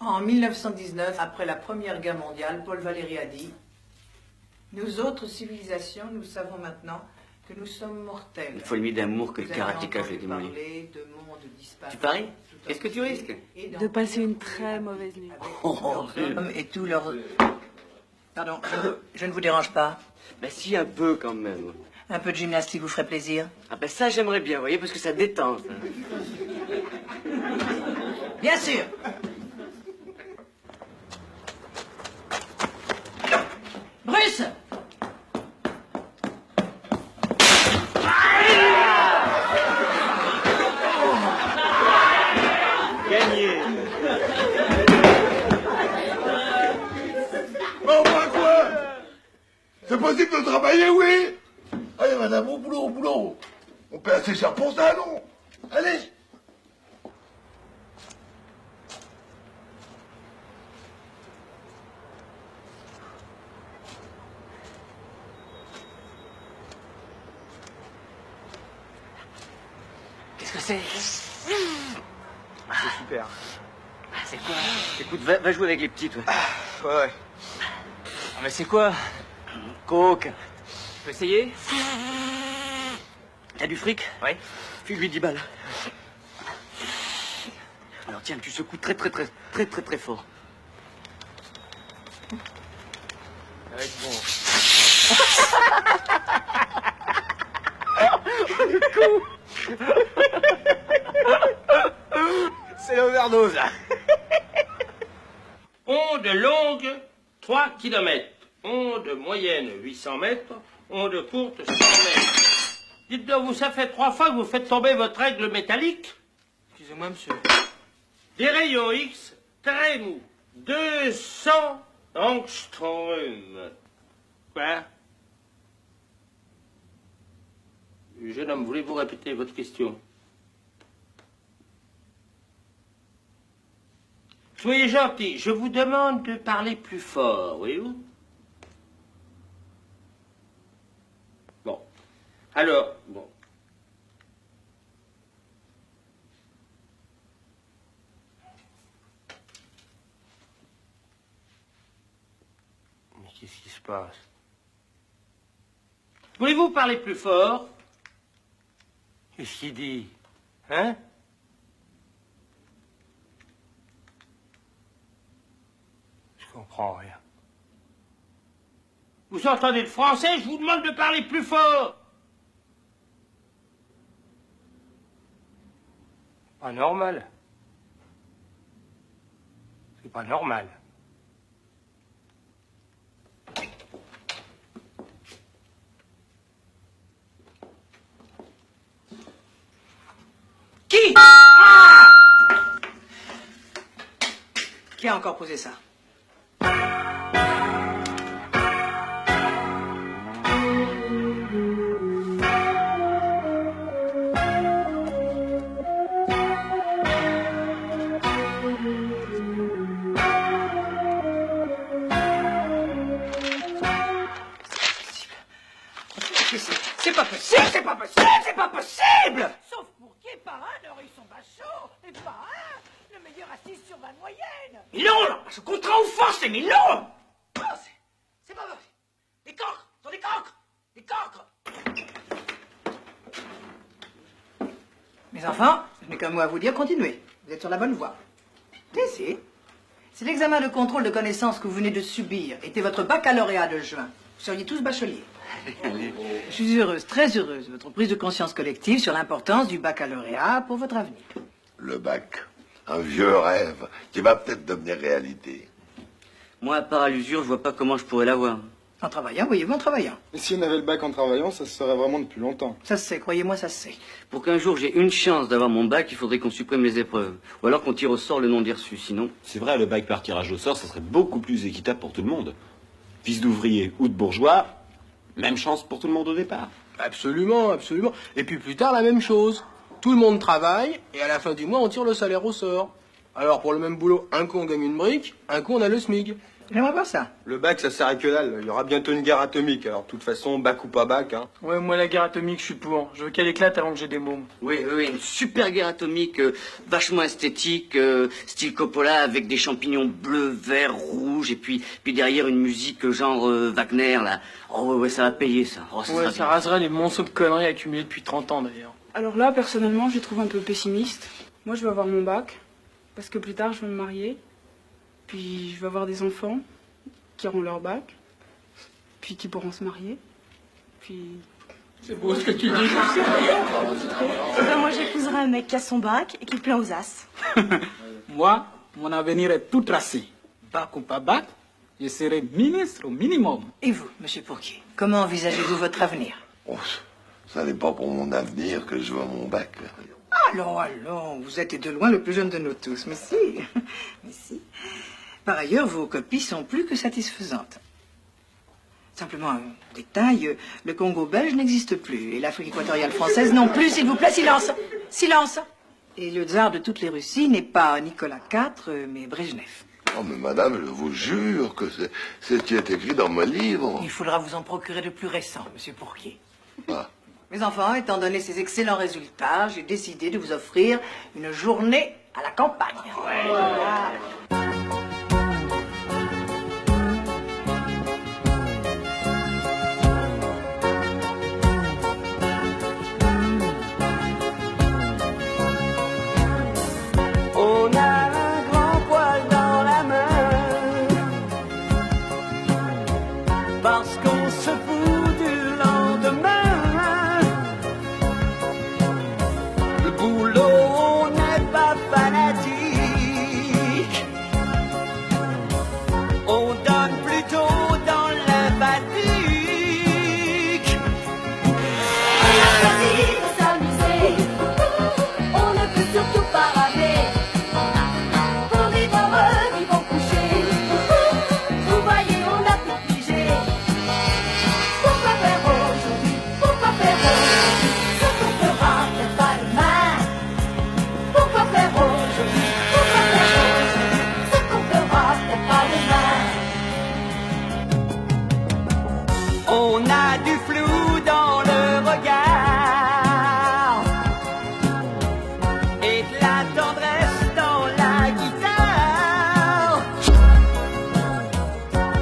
En 1919, après la Première Guerre mondiale, Paul Valéry a dit « Nous autres civilisations, nous savons maintenant que nous sommes mortels. » Il faut lui d'amour que le Vous avez karatéka entendu fait démolir. parler de mondes disparus. Tu paries? Qu'est-ce que tu risques? De passer une très mauvaise nuit. Hommes et tous leurs... Pardon, je ne vous dérange pas. Bah si, un peu quand même. Un peu de gymnastique vous ferait plaisir? Ah bah ça, j'aimerais bien, vous voyez, parce que ça détend. Ça. Bien sûr. Bruce! Gagné. Bon, moi quoi? C'est possible de travailler, oui? Allez, madame, au boulot, au boulot. On paie assez cher pour ça, non? Allez. Qu'est-ce que c'est? C'est super. C'est quoi? Écoute, va jouer avec les petits, toi. Ouais. Ah, mais c'est quoi? Coke. Tu peux essayer? T'as du fric? Ouais. File-lui 10 balles. Alors tiens, tu secoues très fort. Ça va être bon. Le coup. C'est l'overdose, là. Onde longue, 3 km. Onde moyenne, 800 mètres. Onde courte, 100 mètres. Dites-donc, ça fait 3 fois que vous faites tomber votre règle métallique? Excusez-moi, monsieur. Des rayons X très mous. 200 angstrom. Quoi? Jeune homme, voulez-vous répéter votre question? Soyez gentil, je vous demande de parler plus fort, voyez-vous? Bon. Alors, bon. Mais qu'est-ce qui se passe? Voulez-vous parler plus fort? Qu'est-ce qu'il dit? Hein? Je comprends rien. Vous entendez le français? Je vous demande de parler plus fort. Pas normal. C'est pas normal. Qui? Ah! Qui a encore posé ça? C'est pas possible, c'est pas possible, c'est pas possible! Sauf pour qui par un heure, ils sont la moyenne. Mais non, là, je contrains ou forcé, mais non. C'est pas vrai. Des cancres, sont des cancres. Des cancres. Mes enfants, je n'ai qu'un mot à vous dire, continuez. Vous êtes sur la bonne voie. Si. Si l'examen de contrôle de connaissances que vous venez de subir était votre baccalauréat de juin, vous seriez tous bacheliers. Je suis heureuse, très heureuse de votre prise de conscience collective sur l'importance du baccalauréat pour votre avenir. Le bac, un vieux rêve qui va peut-être devenir réalité. Moi, à part à l'usure, je vois pas comment je pourrais l'avoir. En travaillant, voyez-vous, en travaillant. Et si on avait le bac en travaillant, ça se serait vraiment depuis longtemps. Ça se sait, croyez-moi, ça se sait. Pour qu'un jour j'ai une chance d'avoir mon bac, il faudrait qu'on supprime les épreuves. Ou alors qu'on tire au sort le nom des reçus, sinon... C'est vrai, le bac par tirage au sort, ça serait beaucoup plus équitable pour tout le monde. Fils d'ouvrier ou de bourgeois, même chance pour tout le monde au départ. Absolument, absolument. Et puis plus tard, la même chose. Tout le monde travaille, et à la fin du mois, on tire le salaire au sort. Alors, pour le même boulot, un coup on gagne une brique, un coup on a le SMIG. J'aimerais voir ça. Le bac, ça sert à que dalle. Il y aura bientôt une guerre atomique. Alors, de toute façon, bac ou pas bac, hein. Ouais, moi, la guerre atomique, je suis pour. Je veux qu'elle éclate avant que j'ai des mômes. Oui, une super guerre atomique, vachement esthétique, style Coppola, avec des champignons bleus, verts, rouges, et puis derrière une musique genre Wagner, là. Oh ouais, ça va payer, ça. Oh, Ouais, ça raserait les monceaux de conneries accumulés depuis 30 ans, d'ailleurs. Alors là, personnellement, je les trouve un peu pessimiste. Moi, je veux avoir mon bac, parce que plus tard, je vais me marier. Puis, je vais avoir des enfants qui auront leur bac, puis qui pourront se marier. Puis... C'est beau ce que tu dis. Moi, j'épouserai un mec qui a son bac et qui plaît aux as. Moi, mon avenir est tout tracé. Bac ou pas bac, je serai ministre au minimum. Et vous, monsieur Pourquier, comment envisagez-vous votre avenir? Oh, ça n'est pas pour mon avenir que je veux mon bac. Allons, vous êtes de loin le plus jeune de nous tous, mais si. Mais si. Par ailleurs, vos copies sont plus que satisfaisantes. Simplement un détail, le Congo belge n'existe plus, et l'Afrique équatoriale française non plus, s'il vous plaît, silence. Silence. Et le tsar de toutes les Russies n'est pas Nicolas IV, mais Brejnev. Oh, mais madame, je vous jure que c'est ce qui est écrit dans mon livre. Il faudra vous en procurer de plus récent, monsieur Pourquier. Ah. Mes enfants, étant donné ces excellents résultats, j'ai décidé de vous offrir une journée à la campagne. Voilà. On a un grand poil dans la main parce qu'on se fout du lendemain. Le boulot n'est pas fanatique, on donne plutôt dans l'empathique. On a choisi de s'amuser, on ne peut surtout pas rater. Pour vivre heureux, vivons couchés. Vous voyez, on a tout pigé. Pourquoi faire aujourd'hui? Pourquoi faire aujourd'hui ce qu'on fera peut-être pas demain? Pourquoi faire aujourd'hui? Pourquoi faire aujourd'hui ce qu'on fera peut-être pas demain? On a du flou dans le regard et de la tendresse dans la guitare.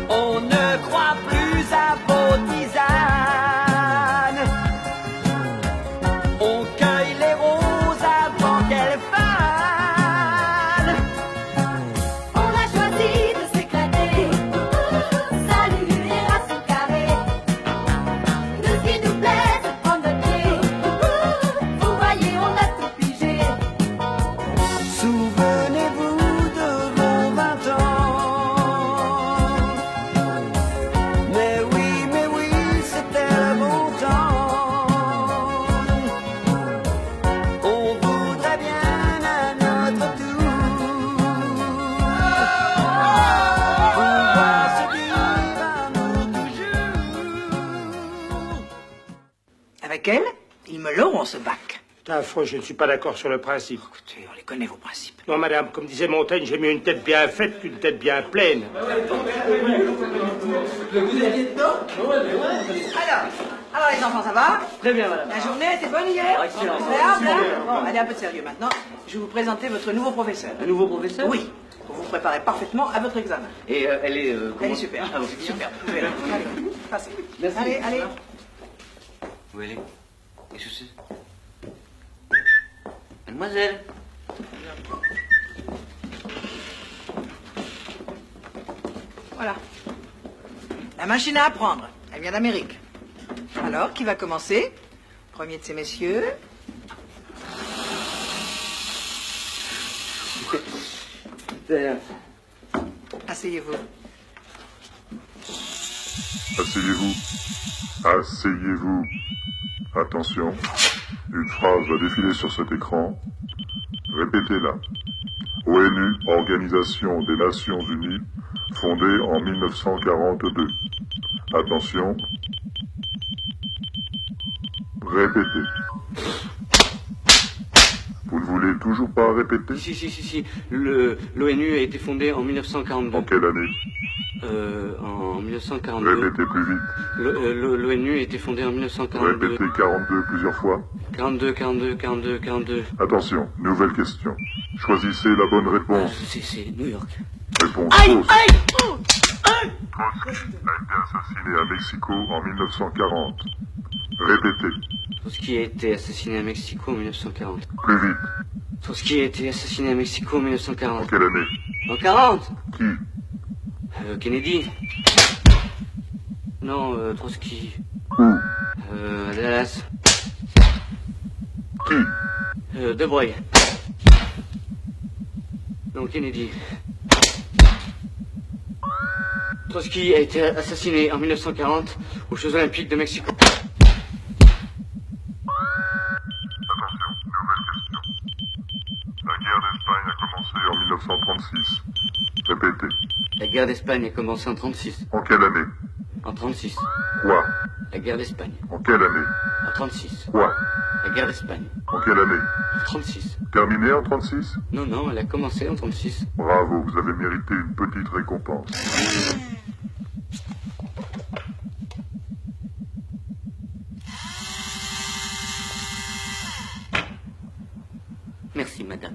On ne croit plus à vos tisanes. On cueille les roses avant qu'elles fanent. On a choisi de s'éclater. Salut les racines carrées. De ce qui nous plaît, c'est prendre notre pied. Vous voyez, on a tout pigé. Souvenez-vous de vos 20 ans. Mais oui, c'était le bon temps. On voudrait bien à notre tour pouvoir se dire amour toujours. Avec elle, ils me l'auront ce bac. C'est affreux, je ne suis pas d'accord sur le principe. Écoutez, on les connaît vos principes. Non, madame, comme disait Montaigne, j'ai mieux une tête bien faite qu'une tête bien pleine. Vous alliez dedans? Alors les enfants, ça va? Très bien, madame. La journée était bonne hier? Excellent. Agréable, hein? Bon, allez, un peu de sérieux maintenant. Je vais vous présenter votre nouveau professeur. Un nouveau professeur? Oui. pour vous préparer parfaitement à votre examen. Et elle est... Elle est super. Ah, bon, c'est bien. Super. Vous pouvez aller. Allez, passez. Merci. Allez, allez. Où elle est? Qu'est-ce que c'est? Mademoiselle. Voilà. La machine à apprendre, elle vient d'Amérique. Alors, qui va commencer? Premier de ces messieurs. Asseyez-vous. Asseyez-vous. Asseyez-vous. Attention. Une phrase va défiler sur cet écran. Répétez-la. ONU, Organisation des Nations Unies, fondée en 1942. Attention. Répétez. Vous ne voulez toujours pas répéter? Si. L'ONU a été fondée en 1942. En quelle année? En 1942. Répétez plus vite. L'ONU a été fondée en 1942. Répétez 42 plusieurs fois. 42. Attention, nouvelle question. Choisissez la bonne réponse. C'est New York. Réponse fausse. Trotsky a été assassiné à Mexico en 1940. Répétez. Trotsky a été assassiné à Mexico en 1940. Plus vite. Trotsky a été assassiné à Mexico en 1940. En quelle année? En 40. Qui? Kennedy. Non, Trotsky. Où? À Dallas. Qui? De Broglie. Non, Kennedy. Trotsky a été assassiné en 1940 aux Jeux Olympiques de Mexico. La guerre d'Espagne a commencé en 1936. Répétez. La guerre d'Espagne a commencé en 36. En quelle année? En 36. Quoi? La guerre d'Espagne. En quelle année? En 36. Quoi? La guerre d'Espagne. En quelle année? En 36. Terminée en 36? Non, elle a commencé en 36. Bravo, vous avez mérité une petite récompense. Merci, madame.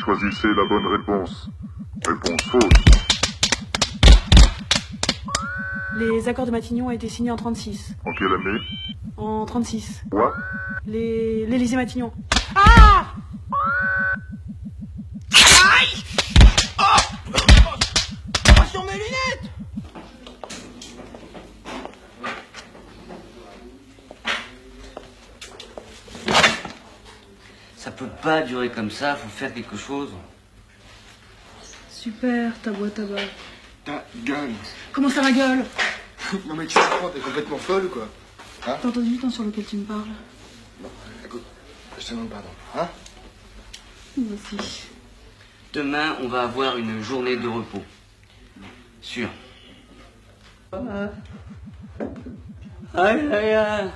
Choisissez la bonne réponse. Réponse fausse. Les accords de Matignon ont été signés en 36. En quelle année? En 36. Quoi? L'Élysée-Matignon. Ah! Aïe! Oh! Pas sur mes lunettes! Ça peut pas durer comme ça, faut faire quelque chose. Super, ta boîte à bas. Ta gueule. Comment ça, ma gueule? Non mais qu'est-ce que tu prends? T'es complètement folle ou quoi? Hein? T'as entendu le temps sur lequel tu me parles? Bon, écoute, je te demande pardon. Hein? Moi aussi. Demain, on va avoir une journée de repos. Sûr. Aïe.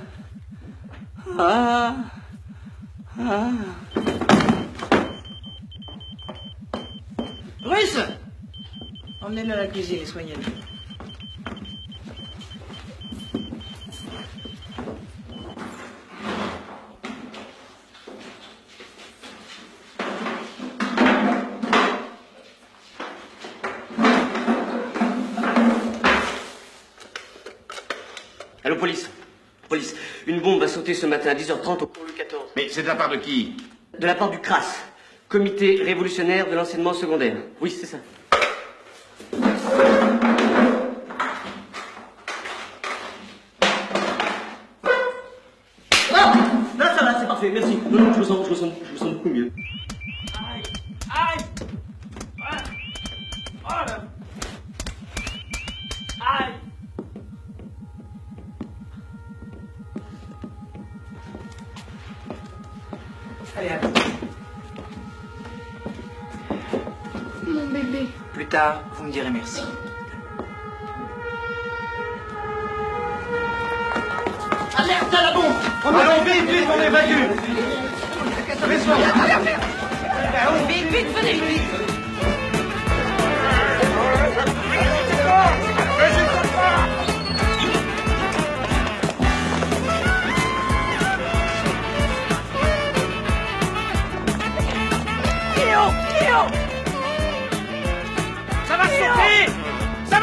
Russe! Emmenez-le à la cuisine et soignez-le. Allô, police. Police. Une bombe va sauter ce matin à 10h30 au pont Louis XIV. Mais c'est de la part de qui? De la part du CRAS, Comité révolutionnaire de l'enseignement secondaire. Oui, c'est ça. Ah! Là, ça va, c'est parfait, merci. Non, je me sens beaucoup mieux. Aïe! Aïe! Allez, allez. Mon bébé. Plus tard, vous me direz merci. Alerte à la bombe! Allons, vite, on évacue! Vite, venez, vite!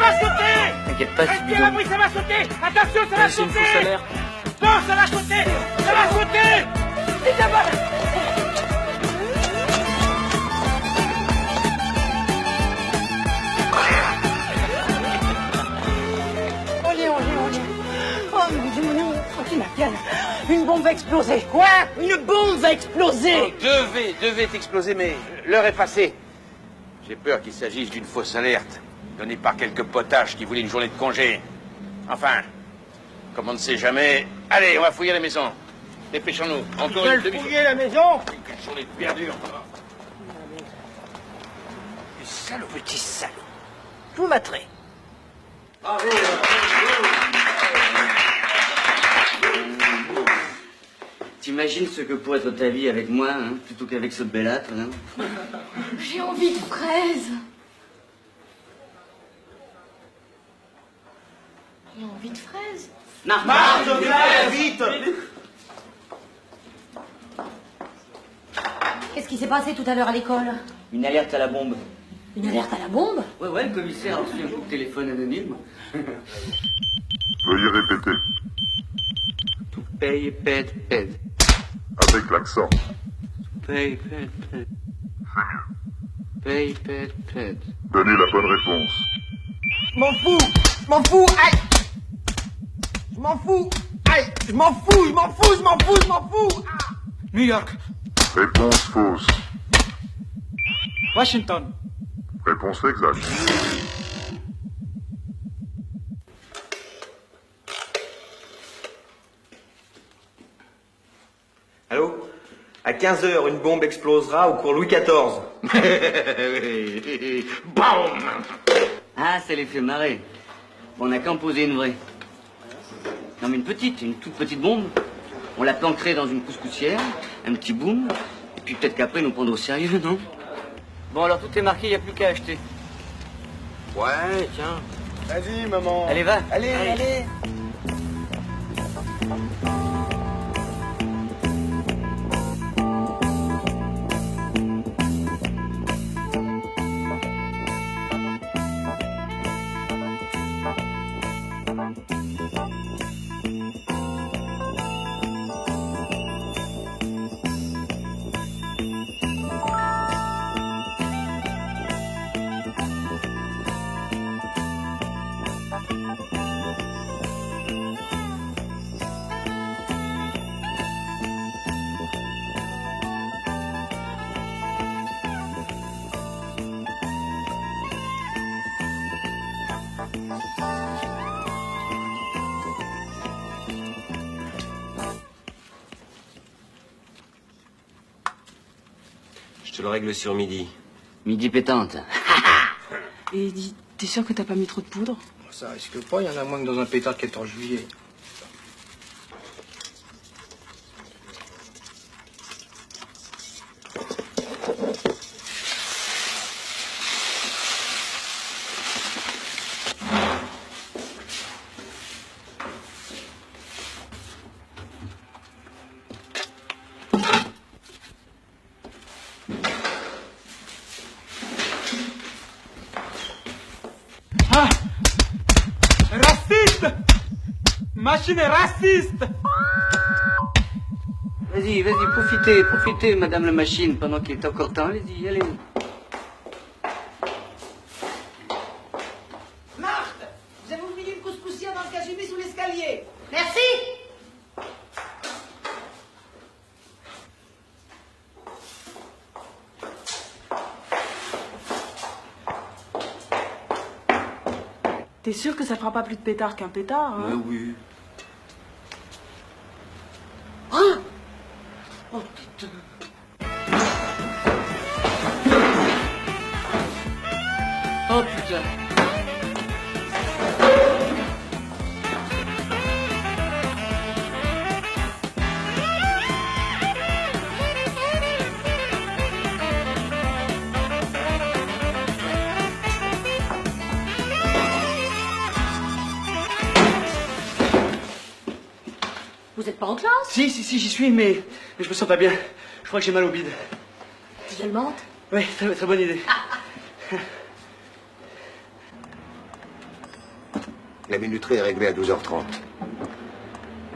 va sauter! T'inquiète pas, Restez c'est à bidon. l'abri, ça va sauter! Attention, ça va C'est une sauter! fausse alerte. Non, ça va sauter! Ça va sauter! Et ça va... Oh, mon Dieu, tranquille, ma gueule. Une bombe va exploser. Quoi? Une bombe va exploser. Devait exploser, mais l'heure est passée. J'ai peur qu'il s'agisse d'une fausse alerte, donnée par quelques potaches qui voulaient une journée de congé. Enfin, comme on ne sait jamais... Allez, on va fouiller la maison. Dépêchons-nous. Encore une demi... fouiller la maison? Quelle journée de perdue encore. Le salaud, petit salaud. Vous m'attrez. T'imagines ce que pourrait être ta vie avec moi, hein, plutôt qu'avec ce bellâtre, hein? J'ai envie de fraises. J'ai envie de fraises. Marche de fraises, vite! Qu'est-ce qui s'est passé tout à l'heure à l'école? Une alerte à la bombe. Une alerte à la bombe? Ouais, le commissaire a reçu un coup de téléphone anonyme. Veuillez répéter. Paye, pète. Avec l'accent. Paye, pète. C'est mieux. Paye, pète. Donnez la bonne réponse. Je m'en fous, aïe. Je m'en fous, aïe. Je m'en fous. Ah. New York. Réponse fausse. Washington. Réponse exacte. Allô? À 15h, une bombe explosera au cours Louis XIV. Bam! Ah, ça les fait marrer. Bon, on n'a qu'à en poser une vraie. Non, mais une toute petite bombe. On la planquerait dans une couscoussière, un petit boom, et puis peut-être qu'après, ils nous prendront au sérieux, non? Bon, alors tout est marqué, il n'y a plus qu'à acheter. Ouais, tiens. Vas-y, maman. Allez, va. Allez. Je te le règle sur midi. Midi pétante. Et dis, t'es sûr que t'as pas mis trop de poudre? Ça risque pas, il y en a moins que dans un pétard de 14 juillet. Ah! Raciste! Machine raciste! Vas-y, profitez, madame la machine, pendant qu'il est encore temps. Allez-y, allez. Marthe, vous avez oublié une couscoussière dans le cache-mis sous l'escalier. Merci. T'es sûr que ça fera pas plus de pétard qu'un pétard, hein? Oui. Oh, Oh putain. Oh putain. vous êtes pas en classe? Si, j'y suis, mais je me sens pas bien. Je crois que j'ai mal au bide. Tu menthe? Oui, très bonne idée. La minuterie est réglée à 12h30.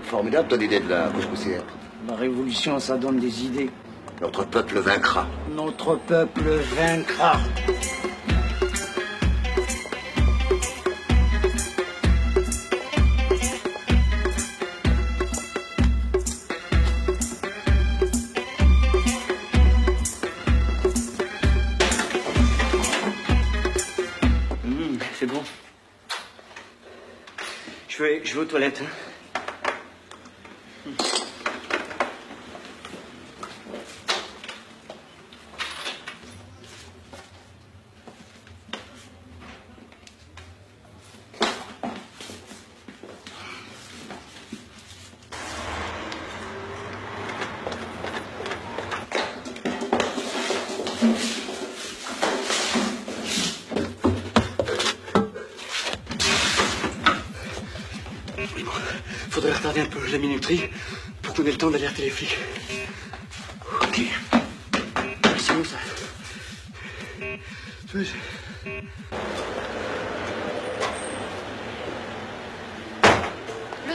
Formidable ton idée de la couscoussière. La révolution, ça donne des idées. Notre peuple vaincra. Notre peuple vaincra. C'est bon. Je vais aux toilettes. Hein. Faudrait retarder un peu la minuterie pour qu'on ait le temps d'alerter les flics. Ok. Sinon ça... Le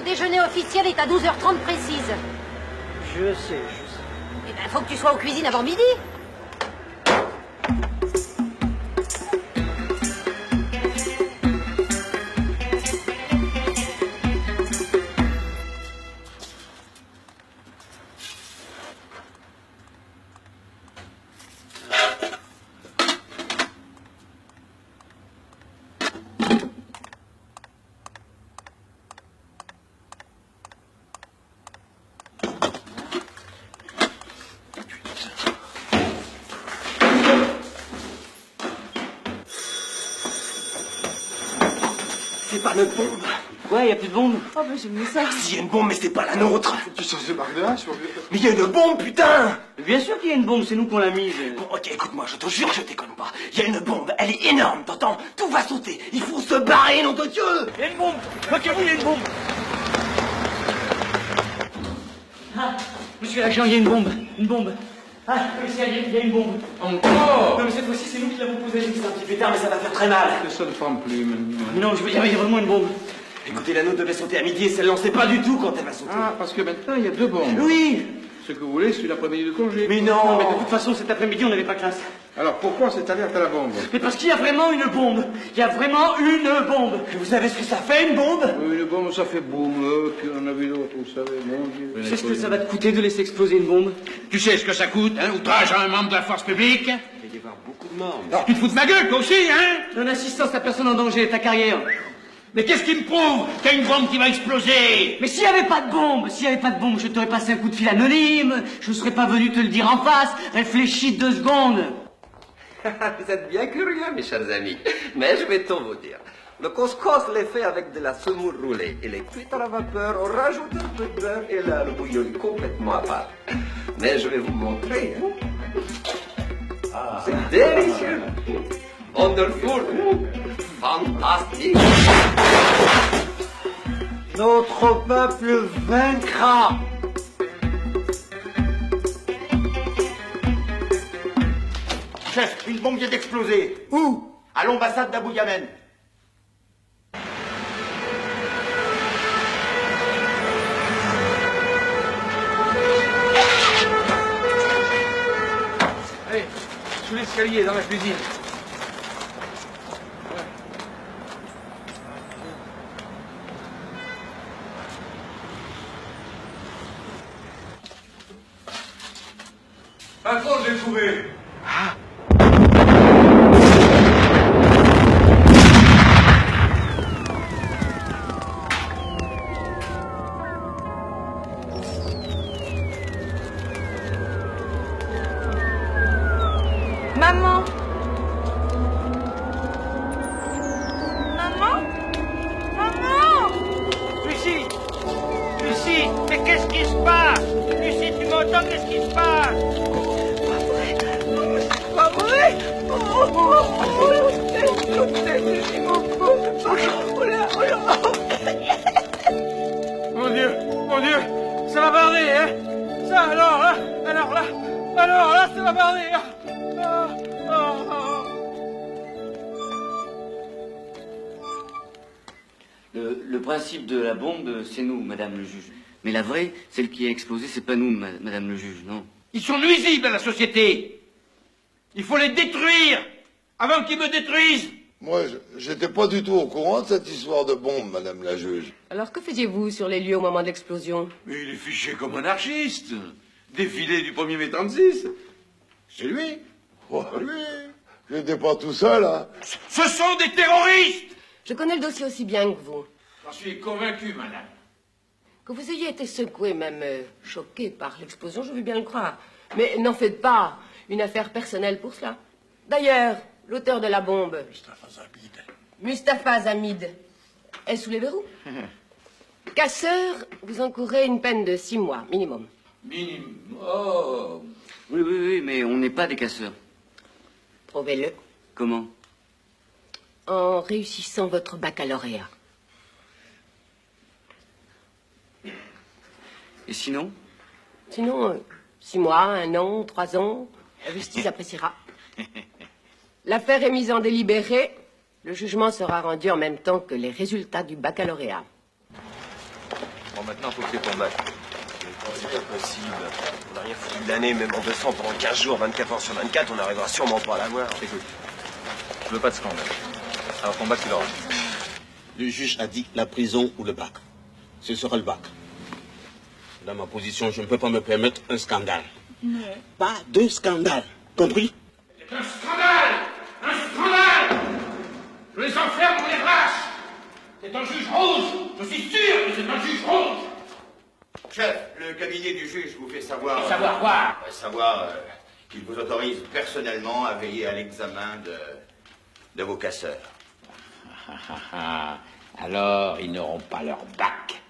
déjeuner officiel est à 12h30 précise. Je sais. Eh ben, faut que tu sois aux cuisines avant midi. C'est pas notre bombe. Ouais, y a plus de bombe. Oh, bah, j'aime ça. S'il y a une bombe, mais c'est pas la nôtre. Faut que tu changes de marque de hache. Mais il y a une bombe, putain. Bien sûr qu'il y a une bombe, c'est nous qu'on l'a mise. Bon, ok, écoute-moi, je te jure, je déconne pas. Il y a une bombe, elle est énorme, t'entends? Tout va sauter. Il faut se barrer, nom de Dieu. Il y a une bombe. Ok, oui, il y a une bombe. Ah, monsieur l'agent, il y a une bombe. Une bombe. Ah, commissaire, il y a une bombe. Encore? Non, mais cette fois-ci, c'est nous qui l'avons posée. C'est un petit pétard, mais ça va faire très mal. Ça ne forme plus maintenant. Mais non, je veux dire, il y a vraiment une bombe. Écoutez, la nôtre devait sauter à midi et celle-là, on sait pas du tout quand elle va sauter. Ah, parce que maintenant, il y a deux bombes. Oui. Ce que vous voulez, c'est l'après-midi de congé. Mais non. Non, mais de toute façon, cet après-midi, on n'avait pas classe. Alors, pourquoi cette alerte à la bombe? Mais parce qu'il y a vraiment une bombe. Il y a vraiment une bombe. Et vous savez ce que ça fait, une bombe? Oui, une bombe, ça fait boum, puis on a vu d'autres, vous savez, mon Dieu. Tu sais ce que ça va te coûter de laisser exploser une bombe? Tu sais ce que ça coûte, hein? Outrage à un membre de la force publique? Il va y avoir beaucoup de morts. Alors, tu te fous de ma gueule, toi aussi, hein? Donne assistance à personne en danger, ta carrière. Mais qu'est-ce qui me prouve qu'il y a une bombe qui va exploser? Mais s'il n'y avait pas de bombe, je t'aurais passé un coup de fil anonyme, je ne serais pas venu te le dire en face. Réfléchis 2 secondes. Vous êtes bien curieux, mes chers amis. Mais je vais tout vous dire. Le couscous l'est fait avec de la semoule roulée. Il est cuit à la vapeur, on rajoute un peu de beurre et là, le bouillon est complètement à part. Mais je vais vous montrer. Hein. C'est délicieux. Wonderful. Fantastique. Notre peuple vaincra. Chef, une bombe vient d'exploser. Où? À l'ambassade d'Abou Yamen. Allez, sous l'escalier, dans la cuisine. Patron, j'ai trouvé. Maman. Maman. Maman. Lucie. Lucie, mais qu'est-ce qui se passe? Lucie, tu m'entends? Qu'est-ce qui se passe? Pas vrai. Mon Dieu, ça va barder, hein? Ça, alors là, ça va barder, hein? Le principe de la bombe, c'est nous, madame le juge. Mais la vraie, celle qui a explosé, c'est pas nous, madame le juge, non. Ils sont nuisibles à la société. Il faut les détruire avant qu'ils me détruisent. Moi, j'étais pas du tout au courant de cette histoire de bombe, madame la juge. Alors que faisiez-vous sur les lieux au moment de l'explosion? Mais il est fiché comme anarchiste. Défilé du 1er mai 36. C'est lui. Oh, lui. J'étais pas tout seul, hein. Ce sont des terroristes. Je connais le dossier aussi bien que vous. J'en suis convaincu, madame. Que vous ayez été secoué, même choqué par l'explosion, je veux bien le croire. Mais n'en faites pas une affaire personnelle pour cela. D'ailleurs, l'auteur de la bombe, Mustapha Zamid, est sous les verrous. Casseur, vous encourez une peine de 6 mois, minimum. Minimum. Oh. Oui, mais on n'est pas des casseurs. Prouvez-le. Comment? En réussissant votre baccalauréat. Et sinon? Sinon, 6 mois, 1 an, 3 ans, la justice appréciera. L'affaire est mise en délibéré. Le jugement sera rendu en même temps que les résultats du baccalauréat. Bon, maintenant, il faut que tu ton bac. C'est pas possible. On n'a rien foutu de l'année, même en 200 pendant 15 jours, 24 heures sur 24, on n'arrivera sûrement pas à l'avoir. Écoute, je veux pas de scandale. Alors ton bac, tu l'auras. Le juge a dit la prison ou le bac. Ce sera le bac. Dans ma position, je ne peux pas me permettre un scandale. Non. Pas de scandale. Compris? C'est un scandale. Un scandale. Je les enferme, on les brasse. C'est un juge rouge. Je suis sûr que c'est un juge rouge. Chef, le cabinet du juge vous fait savoir... Savoir quoi? Savoir qu'il vous autorise personnellement à veiller à l'examen de vos casseurs. Alors, ils n'auront pas leur bac,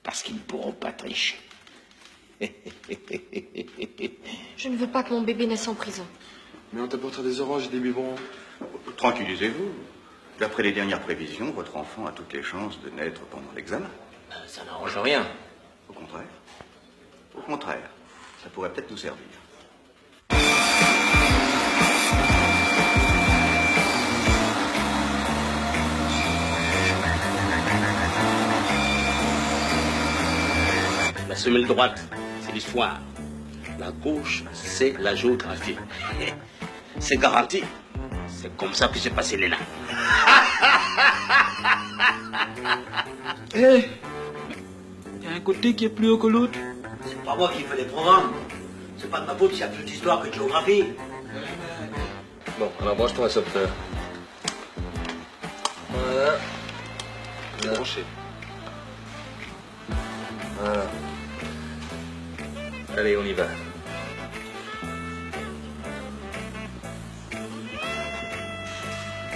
parce qu'ils ne pourront pas tricher. Je ne veux pas que mon bébé naisse en prison. Mais on t'apportera des oranges et des biberons. Tranquillisez-vous. D'après les dernières prévisions, votre enfant a toutes les chances de naître pendant l'examen. Ça n'arrange rien. Au contraire. Au contraire. Ça pourrait peut-être nous servir. La semelle droite, c'est l'histoire. La gauche, c'est la géographie. C'est garanti. C'est comme ça que j'ai passé les là. Eh, il y a un côté qui est plus haut que l'autre. C'est pas moi qui fais les programmes. C'est pas de ma faute s'il y a plus d'histoire que de géographie. Bon, alors branche ton récepteur. Voilà. C'est branché. Voilà. Allez, on y va.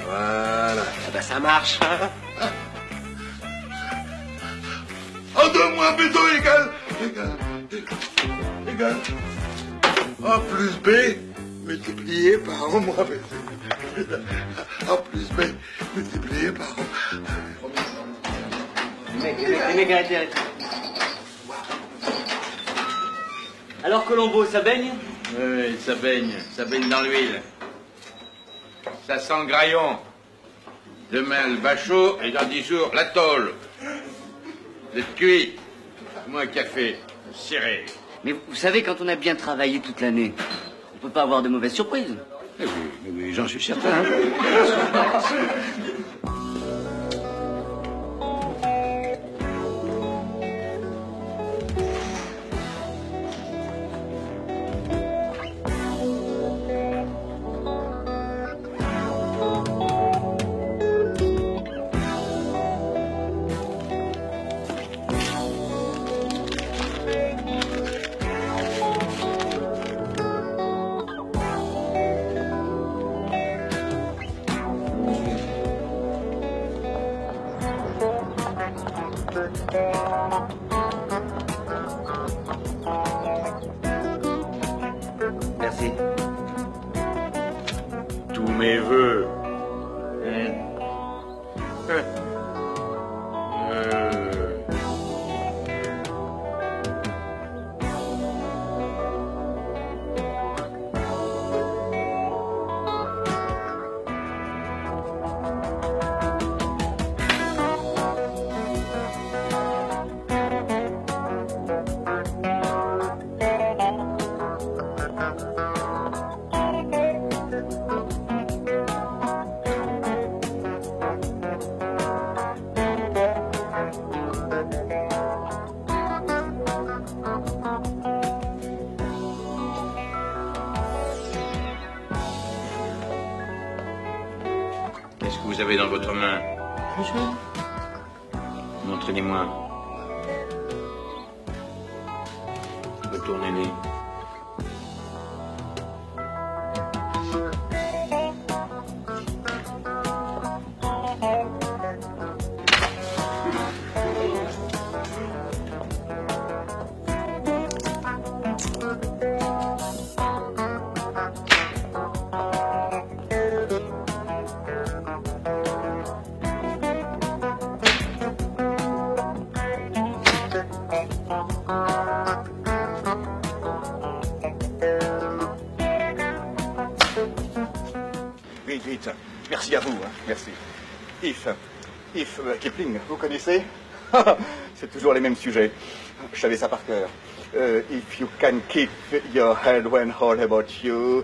Voilà. Ah ben ça marche. En 2 mois, B2 égale A plus B multiplié par 1 moins B. A plus B multiplié par 1. Les mecs, arrêtez. Alors, Colombo, ça baigne? Oui, ça baigne dans l'huile. Ça sent le graillon. Demain, le bachot, et dans 10 jours, la tôle. Vous êtes cuit. Moi, un café, ciré. Mais vous savez, quand on a bien travaillé toute l'année, on peut pas avoir de mauvaises surprises. Oui, j'en suis certain. Merci. Tous mes voeux. vous avez dans votre main? Montrez-les-moi. Retournez-les. Vite, vite. Merci à vous. Hein. Merci. If Kipling, vous connaissez? C'est toujours les mêmes sujets. Je savais ça par cœur. If you can keep your head when all about you.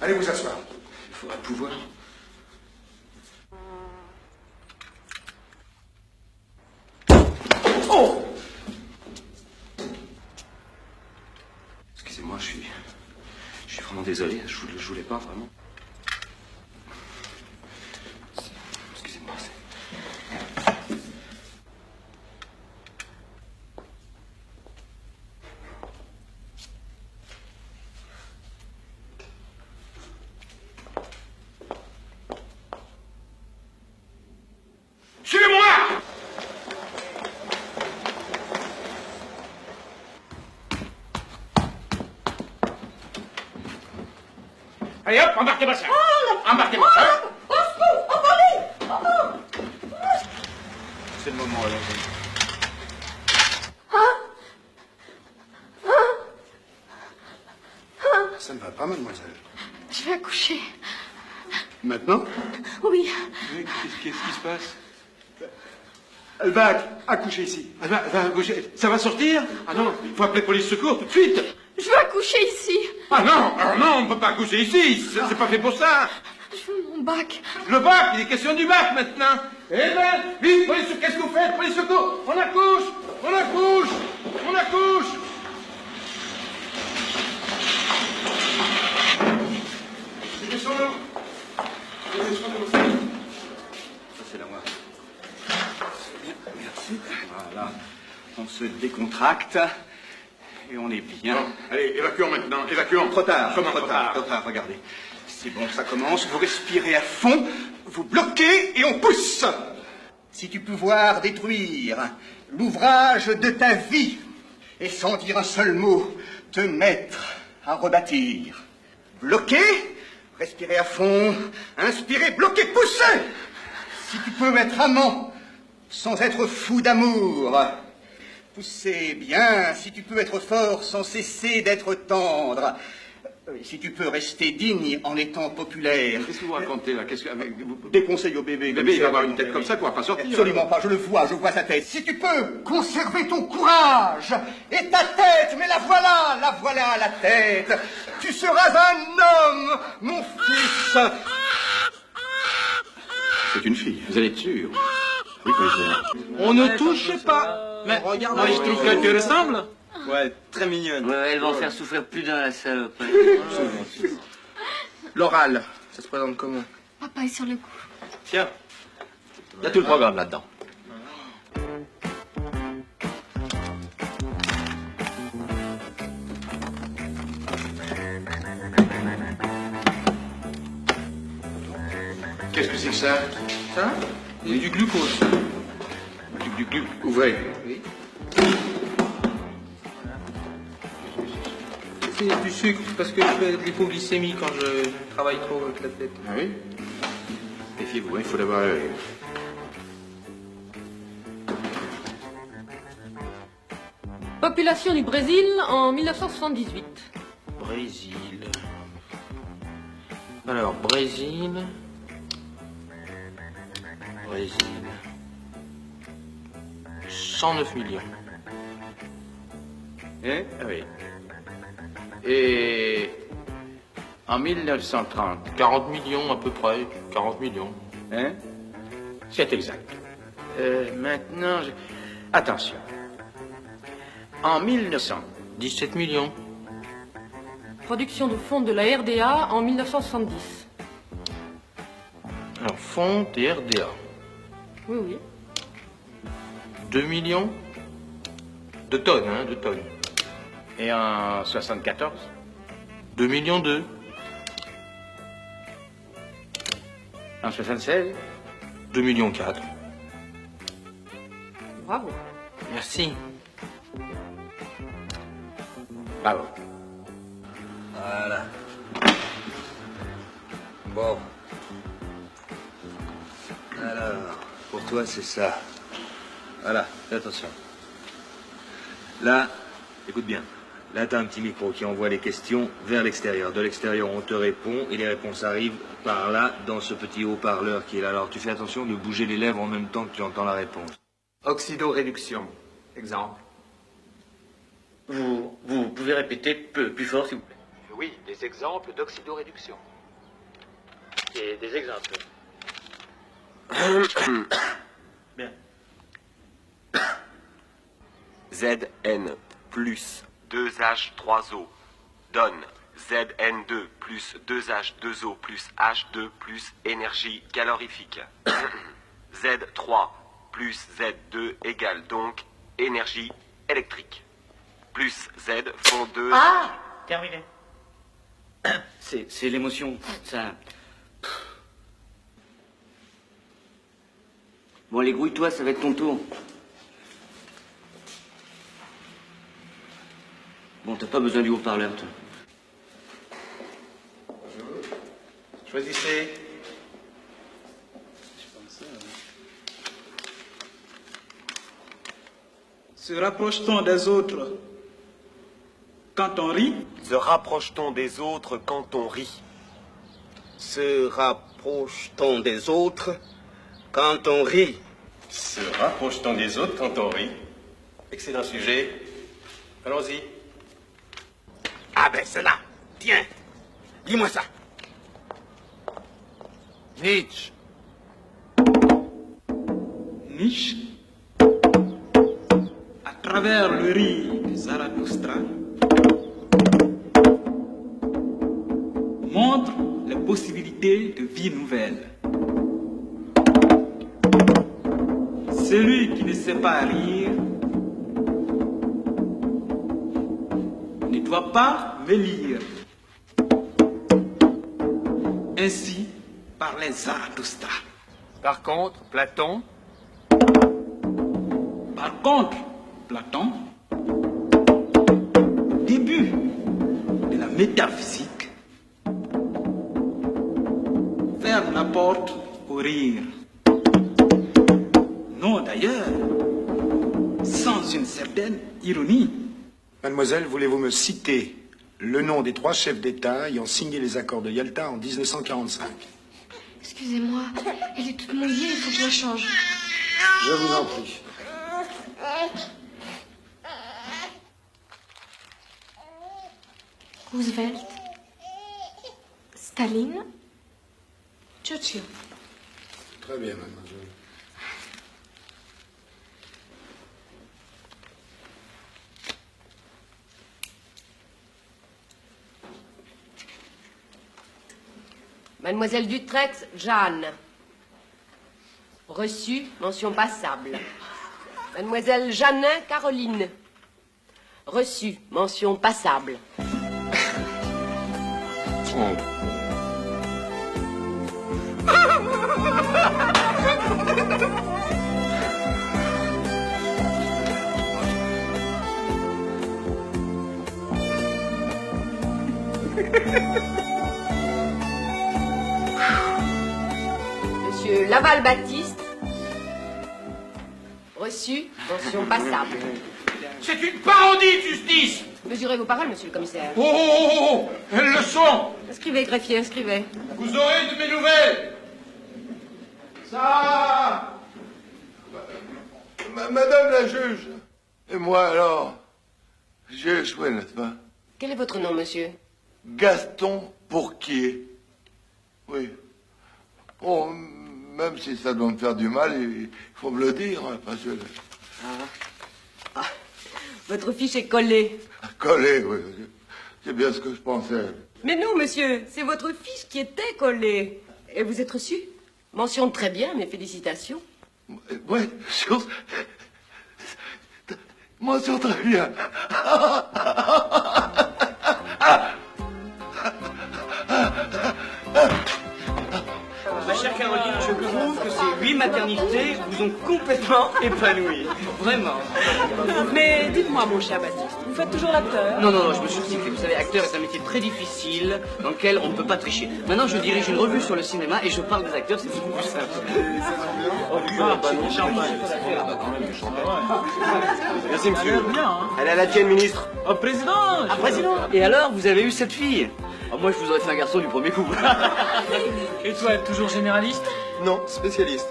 Allez vous asseoir. Il faudra pouvoir. Oh! Excusez-moi, je suis vraiment désolé. Je voulais pas vraiment. Excusez-moi. Suivez-moi! Allez hop, embarquez ma sac. Embarquez ma sac. C'est le moment, alors. Ça ne va pas, mademoiselle. Je vais accoucher. Maintenant? Oui. Qu'est-ce qui se passe? Elle va accoucher ici. Elle va accoucher. Ça va sortir? Ah non, il faut appeler police secours tout de suite. Je veux accoucher ici. Ah non, on ne peut pas accoucher ici. C'est pas fait pour ça. Je veux mon bac. Le bac, il est question du bac maintenant. Eh ben, vite, police, qu'est-ce que vous faites? Police secours, on accouche. Descendons. Ça, c'est la moi. Merci. Voilà. On se décontracte et on est bien. Bon, allez, évacuons maintenant, évacuons. Trop tard. Comment trop tard, regardez. C'est bon, ça commence. Vous respirez à fond, vous bloquez et on pousse. Si tu peux voir détruire l'ouvrage de ta vie et sans dire un seul mot, te mettre à rebâtir. Bloquer, respirez à fond, inspirez, bloquez, poussez. Si tu peux être amant sans être fou d'amour, Poussez bien, si tu peux être fort sans cesser d'être tendre. Si tu peux rester digne en étant populaire. Qu'est-ce que vous racontez là? Des conseils au bébé. Le bébé, il va avoir une tête comme ça qu'on va pas sortir. Absolument pas, je vois sa tête. Si tu peux conserver ton courage et ta tête, mais la voilà la tête. Tu seras un homme, mon fils. C'est une fille, vous allez être sûr. Oui, On ne touche pas. Mais regarde, il se trouve qu'elle te ressemble. Ouais, très mignonne. Ouais, elle va en faire souffrir plus d'un, la salope. L'oral, ça se présente comment? Papa est sur le coup. Tiens, il y a tout le programme là-dedans. Qu'est-ce que c'est que ça? Ça? C'est du glucose. Du ouvrez. Oui. C'est du sucre parce que je fais de l'hypoglycémie quand je travaille trop avec la tête. Ah oui? Méfiez-vous, il faut l'avoir à l'œil. Population du Brésil en 1978. Brésil. Alors, Brésil. 109 millions. Hein? Ah oui. Et en 1930, 40 millions à peu près. 40 millions. hein? C'est exact. Maintenant, attention. En 1900, 17 millions. Production de fonds de la RDA en 1970. Alors, fonds et RDA. Oui, oui. 2 millions de tonnes, hein, de tonnes. et en 74, 2 millions 2. En 76, 2 millions 4. Bravo. Merci. bravo. Voilà. Bon. Alors, pour toi, c'est ça. Voilà, fais attention. Là, écoute bien. Là, t'as un petit micro qui envoie les questions vers l'extérieur. De l'extérieur, on te répond et les réponses arrivent par là, dans ce petit haut-parleur qui est là. Alors, tu fais attention de bouger les lèvres en même temps que tu entends la réponse. Oxydoréduction. Exemple. Vous pouvez répéter plus fort, s'il vous plaît. Oui, des exemples d'oxydoréduction. Et des exemples. Bien. Zn plus 2H3O donne Zn2 plus 2H2O plus H2 plus énergie calorifique. Z3 plus Z2 égale donc énergie électrique. Plus Z font 2... Ah! Terminé. C'est l'émotion, ça... Bon, allez, grouille-toi, ça va être ton tour. Bon, t'as pas besoin du haut-parleur, toi. Choisissez. Se rapproche-t-on des autres quand on rit? Se rapproche-t-on des autres quand on rit? Se rapproche-t-on des autres quand on rit? Se rapproche-t-on des autres quand on rit? Excellent sujet. Allons-y. Ah ben c'est là. Tiens, lis-moi ça. Nietzsche. Nietzsche, à travers le rire de Zarathustra, montre les possibilités de vie nouvelle. Celui qui ne sait pas rire ne doit pas me lire. Ainsi parlait Zarathustra. Par contre, Platon. Par contre, Platon, au début de la métaphysique, ferme la porte au rire. Non, d'ailleurs, sans une certaine ironie. Mademoiselle, voulez-vous me citer le nom des 3 chefs d'État ayant signé les accords de Yalta en 1945? Excusez-moi, elle est toute mouillée, il faut que je la change. Je vous en prie. Roosevelt, Staline, Churchill. Très bien, mademoiselle. Mademoiselle Dutrex, Jeanne. Reçu, mention passable. Mademoiselle Jeannin, Caroline. Reçu, mention passable. Monsieur Laval-Baptiste. Reçu, mention passable. C'est une parodie de justice. Mesurez vos paroles, monsieur le commissaire. Oh, oh, oh, oh, elles le sont. Inscrivez, greffier, inscrivez. Vous aurez de mes nouvelles. Ça. Madame la juge. Et moi alors? J'ai échoué, n'est-ce pas? Quel est votre nom, monsieur? Gaston Pourquier. Oui. Oh, même si ça doit me faire du mal, il faut me le dire, hein, parce que... Votre fiche est collée. Collé, oui. C'est bien ce que je pensais. Mais non, monsieur, c'est votre fiche qui était collée. Et vous êtes reçu? Mention très bien, mes félicitations. Oui, mention très bien. Ma chère Caroline, je trouve que ces 8 maternités vous ont complètement épanouie. Vraiment. Mais dites-moi, mon cher Baptiste, vous faites toujours l'acteur? Non, non, non, je me suis recyclé. Vous savez, acteur est un métier très difficile dans lequel on ne peut pas tricher. Maintenant, je dirige une revue sur le cinéma et je parle des acteurs, c'est beaucoup plus simple. Merci, monsieur. Elle est à la tienne, ministre. Oh, président. Ah, président. Et alors, vous avez eu cette fille? Oh, moi, je vous aurais fait un garçon du premier coup. Et toi, toujours généraliste? Non, spécialiste.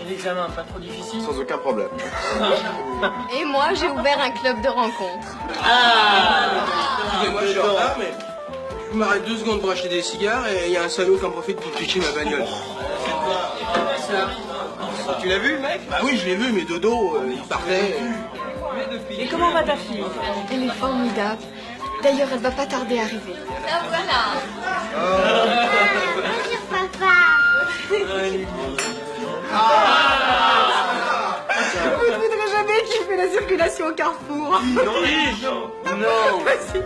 Et l'examen, pas trop difficile? Sans aucun problème. Et moi, j'ai ouvert un club de rencontres. Excusez-moi, je suis en retard, mais je m'arrête 2 secondes pour acheter des cigares et il y a un salaud qui en profite pour piquer ma bagnole. Tu l'as vu, le mec? Bah oui, je l'ai vu, mais Dodo, il partait. Et comment va ta fille? Elle est formidable. D'ailleurs, elle va pas tarder à arriver. La voilà. Bonjour, papa. Vous ne voudrez jamais qu'il fait la circulation au carrefour. Non. Vas-y.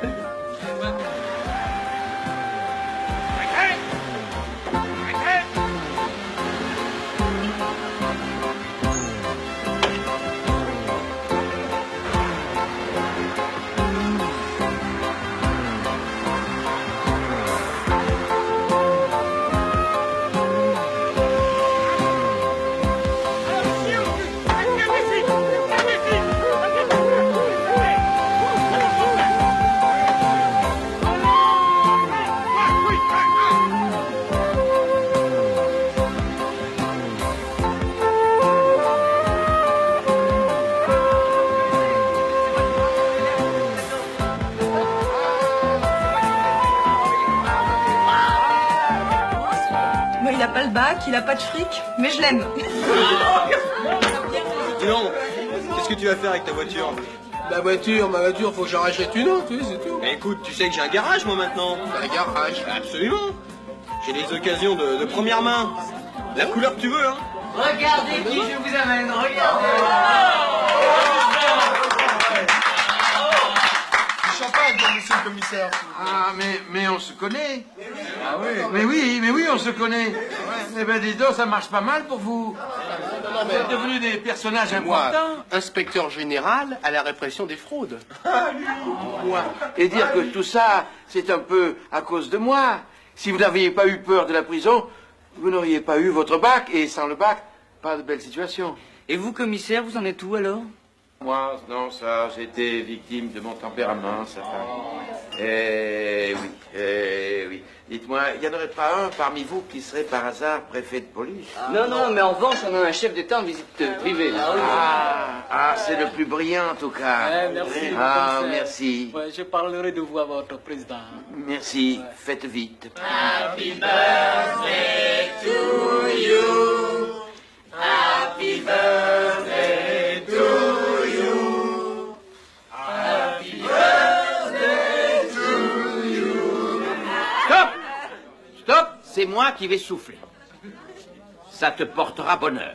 Moi, il a pas le bac, il a pas de fric, mais je l'aime. Non. Qu'est-ce que tu vas faire avec ta voiture? Ma voiture, faut que j'en rachète une autre, oui, c'est tout. Mais écoute, tu sais que j'ai un garage, moi, maintenant. Un garage? Absolument. J'ai des occasions de première main. La couleur que tu veux, hein. Regardez qui je vous amène, regardez. Du champagne, monsieur le commissaire. Ah, mais on se connaît. Ah oui. Mais oui, on se connaît. Eh ben, dis donc, ça marche pas mal pour vous. Vous êtes devenus des personnages importants. Inspecteur général à la répression des fraudes. Et dire que tout ça, c'est un peu à cause de moi. Si vous n'aviez pas eu peur de la prison, vous n'auriez pas eu votre bac. Et sans le bac, pas de belle situation. Et vous, commissaire, vous en êtes où alors? Moi, non, ça, j'ai été victime de mon tempérament, ça. Eh oui. Dites-moi, il n'y en aurait pas un parmi vous qui serait par hasard préfet de police? Non, mais en revanche, on a un chef d'État en visite privée. Là. C'est le plus brillant en tout cas. Merci. Merci. Ouais, je parlerai de vous à votre président. Merci, faites vite. Happy birthday to you. Happy birthday to you. Happy birthday to you. Stop, c'est moi qui vais souffler. Ça te portera bonheur.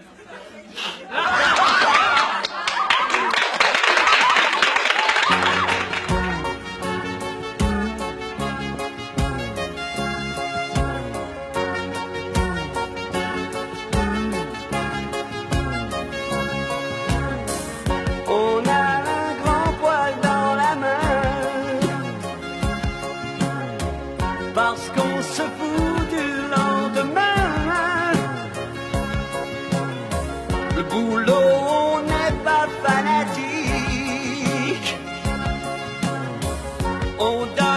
On a un grand poil dans la main parce qu'on se fout du lendemain. Le boulot, on n'est pas fanatique. On donne